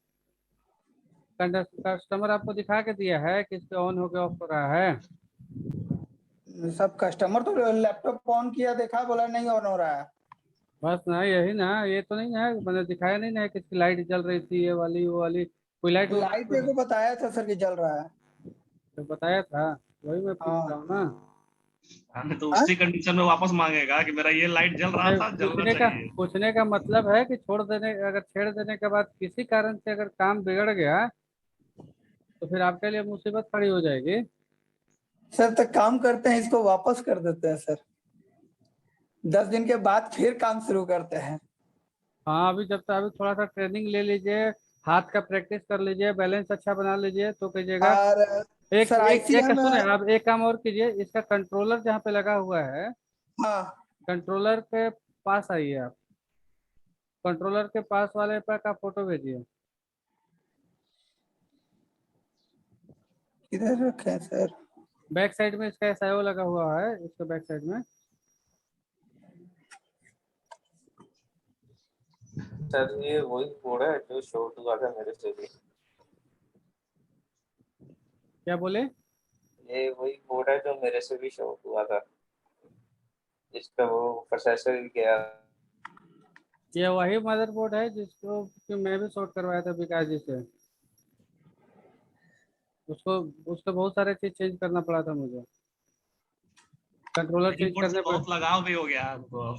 कस्टमर आपको दिखा के दिया है कि इसके ऑन होकर ऑफ हो रहा है? सब कस्टमर तो लैपटॉप ऑन किया, देखा, बोला नहीं ऑन हो रहा है। बस ना, यही ना, ये तो नहीं है, मैंने दिखाया नहीं ना कि इसकी लाइट जल रही थी, ये वाली वो वाली, कोई लाइट लाइट मेरे को बताया था सर कि जल रहा है। तो बताया था, वही मैं पूछ रहा हूँ ना। हमें तो उसी कंडीशन में वापस मांगेगा कि मेरा ये लाइट जल रहा था, जलना चाहिए। पूछने का मतलब है कि छोड़ देने, अगर छेड़ देने के बाद किसी कारण से अगर काम बिगड़ गया तो फिर आपके लिए मुसीबत खड़ी हो जाएगी। सर तो काम करते हैं, इसको वापस कर देते हैं सर, 10 दिन के बाद फिर काम शुरू करते हैं। हाँ, अभी जब तक अभी थोड़ा सा ट्रेनिंग ले लीजिए, हाथ का प्रैक्टिस कर लीजिए, बैलेंस अच्छा बना लीजिए तो कीजिएगा। और एक सर एक एक ICM, सुने, आप एक काम और कीजिए, इसका कंट्रोलर जहाँ पे लगा हुआ है, हाँ कंट्रोलर के पास आइए आप, कंट्रोलर के पास वाले पर का फोटो भेजिए। किधर रखे हैं सर? बैक साइड में इसका SIO लगा हुआ है, इसके बैक साइड में। सर ये वही बोर्ड है जो शो हुआ था मेरे से भी। क्या बोले? ये वही बोर्ड है जो मेरे से भी शो हुआ था, जिसका वो प्रोसेसर गया। ये वही मदरबोर्ड है जिसको कि मैं भी शॉर्ट करवाया था विकास जी से। उसको उसको बहुत सारे चीज चेंज करना पड़ा था मुझे, कंट्रोलर चेंज रिपोर्ट से करने पड़े। बहुत लगाव भी हो गया हमको।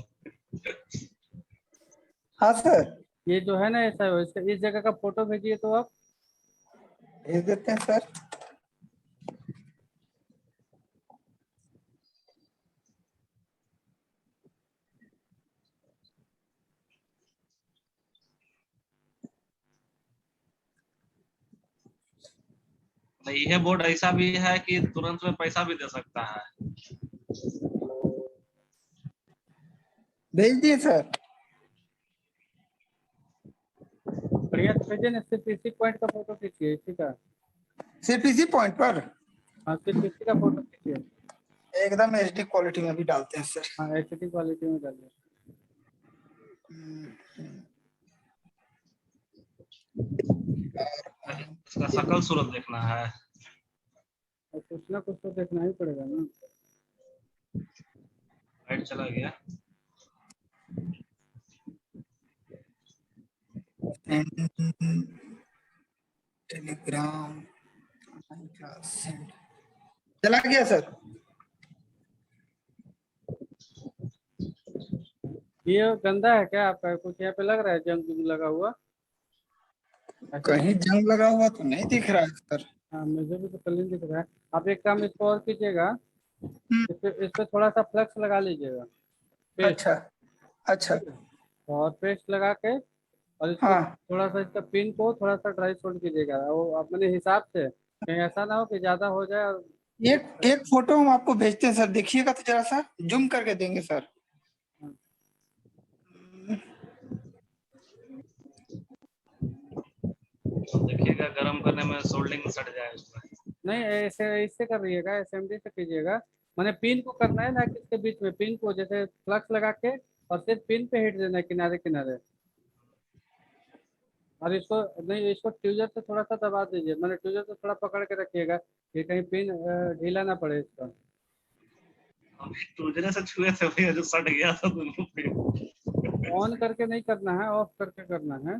हाँ सर, ये जो है ना ऐसा, इसका इस जगह का फोटो भेजिए तो आप। भेज देते हैं सर। यह बोर्ड ऐसा भी है कि तुरंत में पैसा भी दे सकता है। भेज दिए सर। बढ़िया से भेजिए ना, सिर्फ इसी पॉइंट का फोटो खींचिए, इसी का। सिर्फ इसी पॉइंट पर हाँ, सिर्फ इसी का फोटो खींचिए। एकदम HD क्वालिटी में भी डालते हैं सर। हाँ, HD क्वालिटी में डालिए। इसका शकल सूरत देखना है। और कुछ ना कुछ तो देखना ही पड़ेगा ना। लाइट चला गया। टेलीग्राम चला गया सर। ये गंदा है क्या आपका? कुछ यहाँ पे लग रहा है जंग लगा हुआ? कहीं जंग लगा हुआ तो नहीं दिख रहा है सर। हाँ, मुझे भी तो कल दिख रहा है। आप एक काम इसको और कीजिएगा, इस पे थोड़ा सा फ्लक्स लगा लीजिएगा, पेस्ट। अच्छा अच्छा। ठीक है? और पेस्ट लगा के, और इसको हाँ थोड़ा सा, इसका पिन को थोड़ा सा ड्राई शॉट कीजिएगा, वो अपने हिसाब से, कहीं ऐसा ना हो कि ज्यादा हो जाए और एक एक फोटो हम आपको भेजते हैं सर, देखिएगा तो जरा सा जूम करके देंगे सर। देखिएगा गर्म करने में सोल्डिंग सट जाए उसमें। नहीं, ऐसे इससे करिएगा, एसएमडी से कीजिएगा। मैंने पिन को करना है ना, किसके बीच में पिन को, जैसे फ्लक्स लगा के और सिर्फ पिन पे हिट देना है किनारे किनारे। और इसको नहीं, इसको ट्यूजर से थोड़ा सा दबा दीजिए, मैंने ट्यूजर से थोड़ा पकड़ के रखिएगा कि कहीं पिन ढीला ना पड़े इसका। टूटने से छुए थे भैया, जो सट गया था दोनों पे। ऑन करके नहीं करना है, ऑफ करके करना है।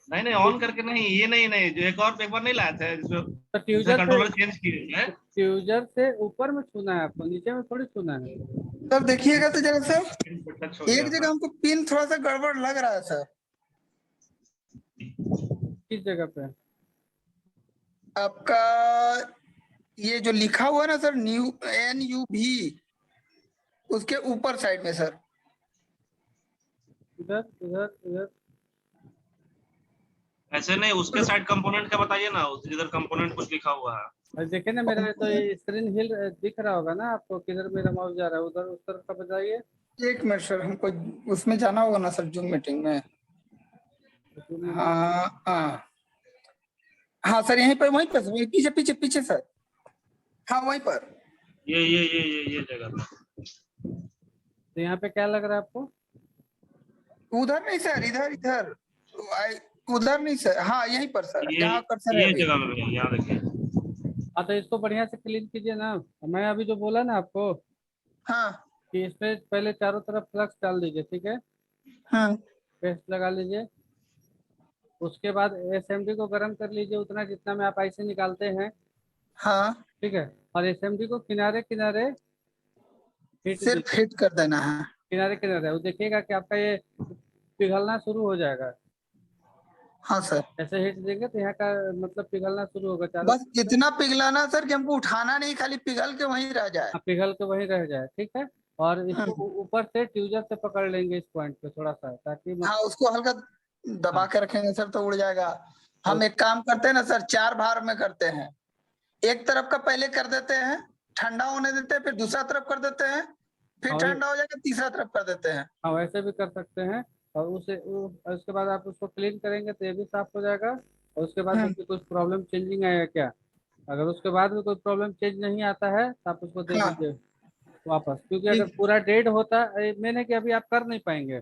नहीं नहीं, ऑन करके नहीं, ये नहीं, जो एक और पेपर नहीं लाए थे जिसमें तो ट्यूजर कंट्रोलर से, चेंज किए हैं। ट्यूजर से ऊपर में छूना है आपको, नीचे में थोड़ी छूना है। सर देखिएगा तो जरा सर, टच हो एक गया जगह था। हमको पिन थोड़ा सा गड़बड़ लग रहा है सर। किस जगह पे? आपका ये जो लिखा हुआ है ना सर, NUV, उसके ऊपर साइड में सर। इधर इधर इधर। ऐसे नहीं, उसके साइड कंपोनेंट का बताइए ना, जिधर कंपोनेंट कुछ लिखा हुआ है। और देखिए ना, मेरा तो ये स्क्रीन हिल दिख रहा होगा ना आपको, किधर मेरा माउस जा रहा है, उधर उस तरफ का बताइए। एक मिनट सर, हमको उसमें जाना होगा ना सर, जूम मीटिंग में। हाँ हाँ हाँ सर, यहीं पर, वहीं पर सर, पीछे पीछे पीछे सर, हाँ वहीं पर। ये जगह पे। तो यहाँ पे क्या लग रहा है आपको? उधर नहीं सर, इधर इधर, उधर नहीं सर, हाँ यहीं पर सर, जहाँ कर्सर है ये अभी। जगह में भैया, यहाँ देखिए। हाँ, तो इसको बढ़िया से क्लीन कीजिए ना। मैं अभी जो बोला ना आपको हाँ कि इसमें पहले चारों तरफ फ्लक्स डाल दीजिए, ठीक है, हाँ पेस्ट लगा लीजिए। उसके बाद एसएमडी को गर्म कर लीजिए, उतना जितना में आप आईसी निकालते हैं, हाँ, ठीक है। और एसएमडी को किनारे किनारे हिट सिर्फ दीजिए, हिट कर देना है। किनारे किनारे। वो देखिएगा कि आपका ये पिघलना शुरू हो जाएगा। हाँ सर, ऐसे हिट देंगे तो यहाँ का मतलब पिघलना शुरू होगा चारों। बस इतना पिघलाना सर कि हमको उठाना नहीं, खाली पिघल के वहीं रह जाए। पिघल के वहीं रह जाए, ठीक है। और इसको हाँ ऊपर से ट्यूजर से पकड़ लेंगे इस पॉइंट पे थोड़ा सा, ताकि हाँ, उसको हल्का दबा हाँ। के रखेंगे सर तो उड़ जाएगा। हम एक काम करते हैं ना सर, 4 भार में करते हैं। एक तरफ का पहले कर देते हैं, ठंडा होने देते हैं, फिर दूसरा तरफ कर देते हैं, फिर हाँ, ठंडा हो जाएगा, तीसरा तरफ कर देते हैं। हाँ वैसे भी कर सकते हैं। और उसके बाद आप उसको क्लीन करेंगे तो ये भी साफ हो जाएगा। और उसके बाद हाँ देखिए कुछ प्रॉब्लम चेंजिंग आएगा क्या। अगर उसके बाद भी कोई प्रॉब्लम चेंज नहीं आता है तो आप उसको दे हाँ, दीजिए वापस, क्योंकि अगर ठीक, पूरा डेड होता मैंने कि अभी आप कर नहीं पाएंगे।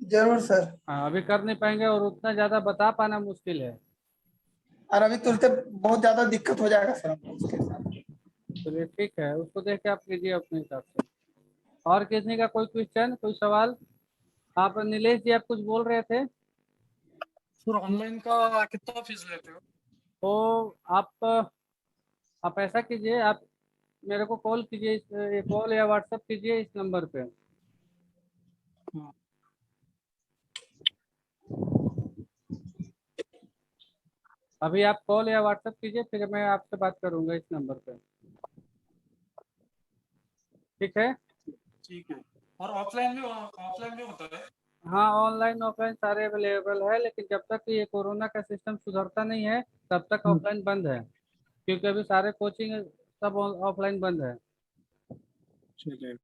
जरूर सर। हाँ, अभी कर नहीं पाएंगे और उतना ज्यादा बता पाना मुश्किल है। और अभी तुरंत बहुत ज्यादा दिक्कत हो जाएगा सर हमको उसके साथ। चलिए ठीक है, उसको देख के आप कीजिए अपने हिसाब से। और किसी का कोई क्वेश्चन, कोई सवाल? आप नीलेश जी, आप कुछ बोल रहे थे। सर ऑनलाइन का कितना फीस लेते हो? तो आप ऐसा कीजिए, आप मेरे को कॉल कीजिए, कॉल या व्हाट्सएप कीजिए इस नंबर पे। अभी आप कॉल या व्हाट्सएप कीजिए, फिर मैं आपसे बात करूंगा इस नंबर पे, ठीक है। ठीक है। और ऑफलाइन भी होता है? हाँ, ऑनलाइन ऑफलाइन सारे अवेलेबल है, लेकिन जब तक ये कोरोना का सिस्टम सुधरता नहीं है तब तक ऑफलाइन बंद है, क्योंकि अभी सारे कोचिंग सब ऑफलाइन बंद है। ठीक है।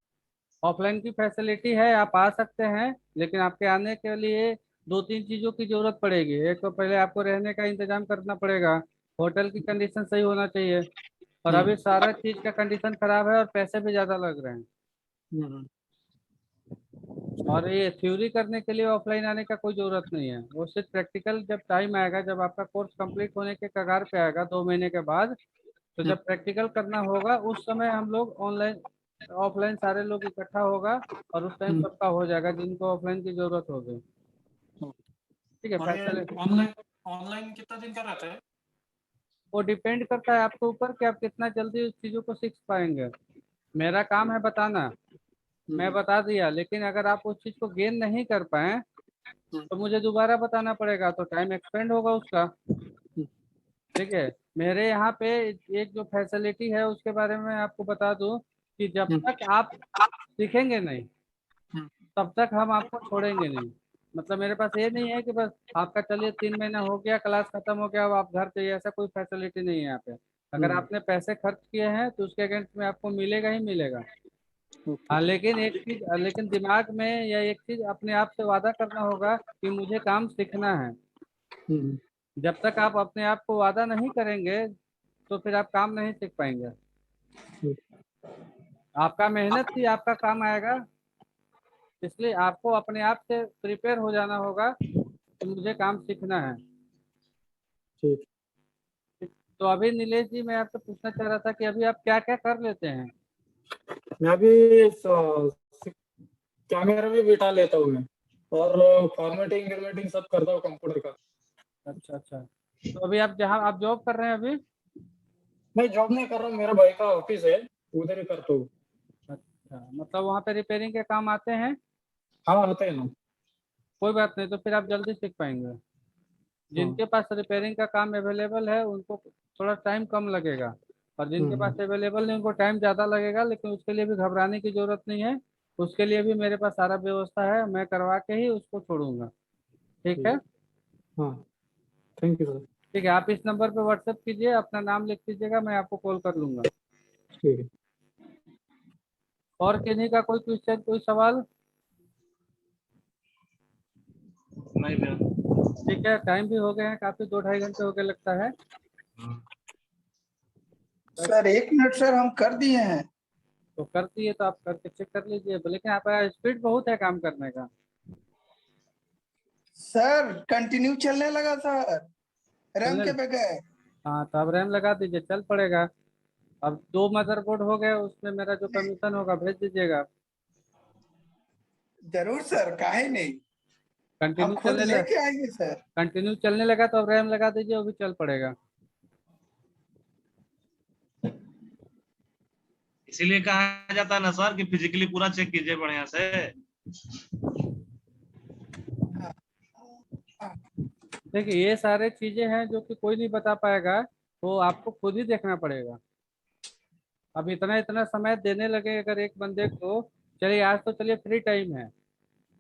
ऑफलाइन की फैसिलिटी है, आप आ सकते हैं, लेकिन आपके आने के लिए 2-3 चीज़ों की जरूरत पड़ेगी। एक तो पहले आपको रहने का इंतजाम करना पड़ेगा, होटल की कंडीशन सही होना चाहिए। और अभी सारा चीज़ का कंडीशन खराब है और पैसे भी ज़्यादा लग रहे हैं। और ये थ्योरी करने के लिए ऑफलाइन आने का कोई जरूरत नहीं है, वो सिर्फ प्रैक्टिकल जब टाइम आएगा, जब आपका कोर्स कंप्लीट होने के कगार पे आएगा 2 महीने के बाद, तो जब प्रैक्टिकल करना होगा उस समय हम लोग ऑनलाइन ऑफलाइन सारे लोग इकट्ठा होगा और उस टाइम सबका हो जाएगा जिनको ऑफलाइन की जरूरत होगी, ठीक है। फैसिलिटी ऑनलाइन ऑनलाइन कितना दिन का रहता है? वो डिपेंड करता है आपके ऊपर कि आप कितना जल्दी उस चीज़ों को सीख पाएंगे। मेरा काम है बताना, मैं बता दिया, लेकिन अगर आप उस चीज़ को गेन नहीं कर पाए तो मुझे दोबारा बताना पड़ेगा, तो टाइम एक्सपेंड होगा उसका, ठीक है। मेरे यहाँ पे एक जो फैसिलिटी है उसके बारे में आपको बता दूं कि जब तक आप सीखेंगे नहीं तब तक हम आपको छोड़ेंगे नहीं। मतलब मेरे पास ये नहीं है कि बस आपका चलिए 3 महीना हो गया, क्लास खत्म हो गया, अब आप घर चाहिए, ऐसा कोई फैसिलिटी नहीं है यहाँ पे। अगर आपने पैसे खर्च किए हैं तो उसके अगेंस्ट में आपको मिलेगा ही मिलेगा। हाँ, लेकिन एक चीज, लेकिन दिमाग में या एक चीज अपने आप से वादा करना होगा कि मुझे काम सीखना है। जब तक आप अपने आप को वादा नहीं करेंगे तो फिर आप काम नहीं सीख पाएंगे। आपका मेहनत ही आपका काम आएगा, इसलिए आपको अपने आप से प्रिपेयर हो जाना होगा कि मुझे काम सीखना है। ठीक। तो अभी नीलेश जी, मैं आपसे पूछना चाह रहा था कि अभी आप क्या क्या कर लेते हैं? मैं अभी कैमरा भी बिठा लेता हूँ मैं, और फॉर्मेटिंग गिरमेटिंग सब करता हूँ कंप्यूटर का। अच्छा अच्छा। तो अभी आप जहाँ आप जॉब कर रहे हैं अभी? मैं जॉब नहीं कर रहा हूँ, मेरा भाई का ऑफिस है, उधर ही करता हूँ। अच्छा, मतलब वहाँ पे रिपेयरिंग के काम आते हैं? हाँ आते हैं ना। कोई बात नहीं, तो फिर आप जल्दी सीख पाएंगे। जिनके पास रिपेयरिंग का काम अवेलेबल है उनको थोड़ा टाइम कम लगेगा, और जिनके पास अवेलेबल नहीं उनको टाइम ज़्यादा लगेगा, लेकिन उसके लिए भी घबराने की जरूरत नहीं है। उसके लिए भी मेरे पास सारा व्यवस्था है, मैं करवा के ही उसको छोड़ूंगा। ठीक है? हाँ थैंक यू सर। ठीक है, आप इस नंबर पे व्हाट्सएप कीजिए, अपना नाम लिख लीजिएगा, मैं आपको कॉल कर लूंगा। ठीक है। और किन्हीं का कोई क्वेश्चन, कोई सवाल? नहीं भैया। ठीक है, टाइम भी हो गए हैं काफी, 2-2.5 घंटे हो गए लगता है। सर 1 मिनट सर, हम कर दिए हैं। तो कर दिए तो आप करके चेक कर लीजिए, लेकिन आपका स्पीड बहुत है काम करने का। सर कंटिन्यू चलने लगा सर, रैम चलने के बगैर। हाँ, तो आप रैम लगा दीजिए, चल पड़ेगा। अब 2 मदरबोर्ड हो गए, उसमें मेरा जो कमीशन होगा भेज दीजिएगा। जरूर सर, काहे नहीं, हम कंटिन्यू खुद चलने लगा, लेके आएंगे सर। कंटिन्यू चलने लगा तो अब रैम लगा दीजिए, वो भी चल पड़ेगा। इसीलिए कहा जाता है ना सर कि फिजिकली पूरा चेक कीजिए बढ़िया से। देखिए, ये सारे चीजें हैं जो कि कोई नहीं बता पाएगा, तो आपको खुद ही देखना पड़ेगा। अब इतना इतना समय देने लगे अगर एक बंदे को, चलिए आज तो चलिए फ्री टाइम है,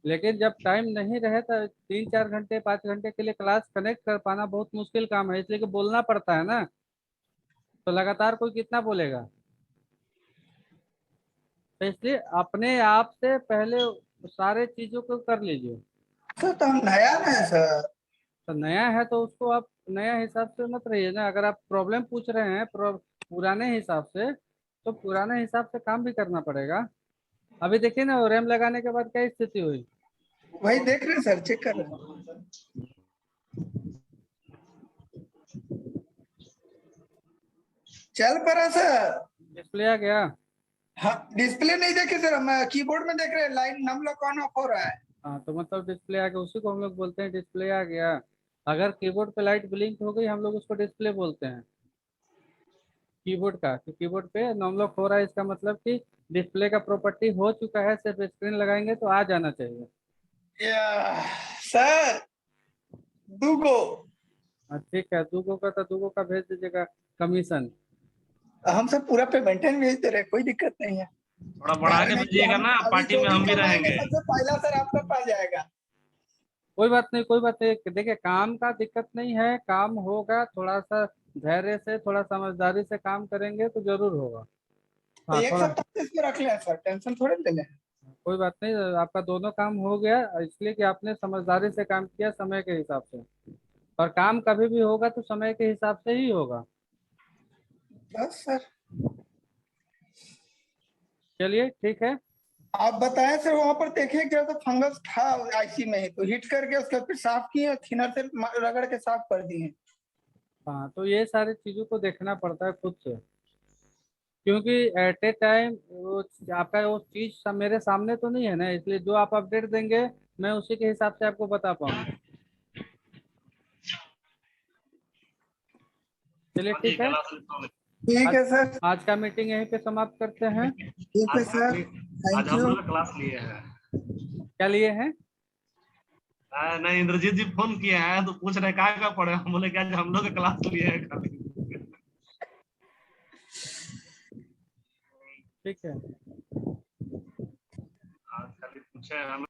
लेकिन जब टाइम नहीं रहे तो 3-4 घंटे 5 घंटे के लिए क्लास कनेक्ट कर पाना बहुत मुश्किल काम है, इसलिए कि बोलना पड़ता है ना, तो लगातार कोई कितना बोलेगा। तो इसलिए अपने आप से पहले सारे चीजों को कर लीजिए। सर तो हम नया ना है सर। तो नया है तो उसको आप नया हिसाब से मत रहिए ना, अगर आप प्रॉब्लम पूछ रहे हैं पुराने हिसाब से, तो पुराने हिसाब से काम भी करना पड़ेगा। अभी देखिए ना, रैम लगाने के बाद क्या स्थिति हुई। वही देख रहे हैं सर, चेक कर रहे हैं। चल पड़ा सर। डिस्प्ले आ गया। हाँ डिस्प्ले नहीं देखे सर, हम कीबोर्ड में देख रहे हैं, line num lock on off हो रहा है। हाँ, तो मतलब डिस्प्ले आ गया, उसी को हम लोग बोलते हैं डिस्प्ले आ गया। अगर कीबोर्ड पे लाइट ब्लिंक हो गई हम लोग उसको डिस्प्ले बोलते हैं कीबोर्ड का, कि कीबोर्ड पे नॉन लॉक हो रहा है, इसका मतलब कि डिस्प्ले का प्रॉपर्टी हो चुका है, सिर्फ स्क्रीन लगाएंगे तो आ जाना चाहिए। सर दूगो। ठीक है, दूगो का तो दूगो का भेज दीजिएगा कमीशन। हम सब पूरा पेमेंट भेज दे रहे हैं, कोई दिक्कत नहीं है। थोड़ा बढ़ा के कारण है कि दीजिएगा हम ना, अभी पार्टी जो में भी हम भी कमाएंगे रहेंगे। सबसे पहला सर आपका पास जाएगा। कोई बात नहीं, कोई बात नहीं, देखिए काम का दिक्कत नहीं है, काम होगा, थोड़ा सा धैर्य से थोड़ा समझदारी से काम करेंगे तो जरूर होगा। तो हाँ, एक थोड़ा, सप्ताह से इसको रख लें सर, टेंशन थोड़े ले लें। कोई बात नहीं, आपका दोनों काम हो गया, इसलिए कि आपने समझदारी से काम किया, समय के हिसाब से। और काम कभी भी होगा तो समय के हिसाब से ही होगा। बस सर। चलिए ठीक है। आप बताएं सर, वहां पर देखे क्या तो फंगस था आईसी में ही, तो हीट करके उसके फिर साफ किए, थिनर से रगड़ के साफ कर दिए। हाँ, तो ये सारी चीजों को देखना पड़ता है खुद से, क्योंकि एट ए टाइम वो आपका वो चीज मेरे सामने तो नहीं है ना, इसलिए जो आप अपडेट देंगे मैं उसी के हिसाब से आपको बता पाऊंगा। चलिए ठीक है, ठीक है सर। आज का मीटिंग यहीं पे समाप्त करते हैं। ठीक है सर, आज थैंक हम यू। लोग क्लास लिए हैं। क्या लिए हैं? नहीं, इंद्रजीत जी फोन किए हैं तो पूछ रहे क्या पढ़े, हम बोले क्या हम लोग क्लास लिए हैं खाली। ठीक है। खाली पूछे हमें।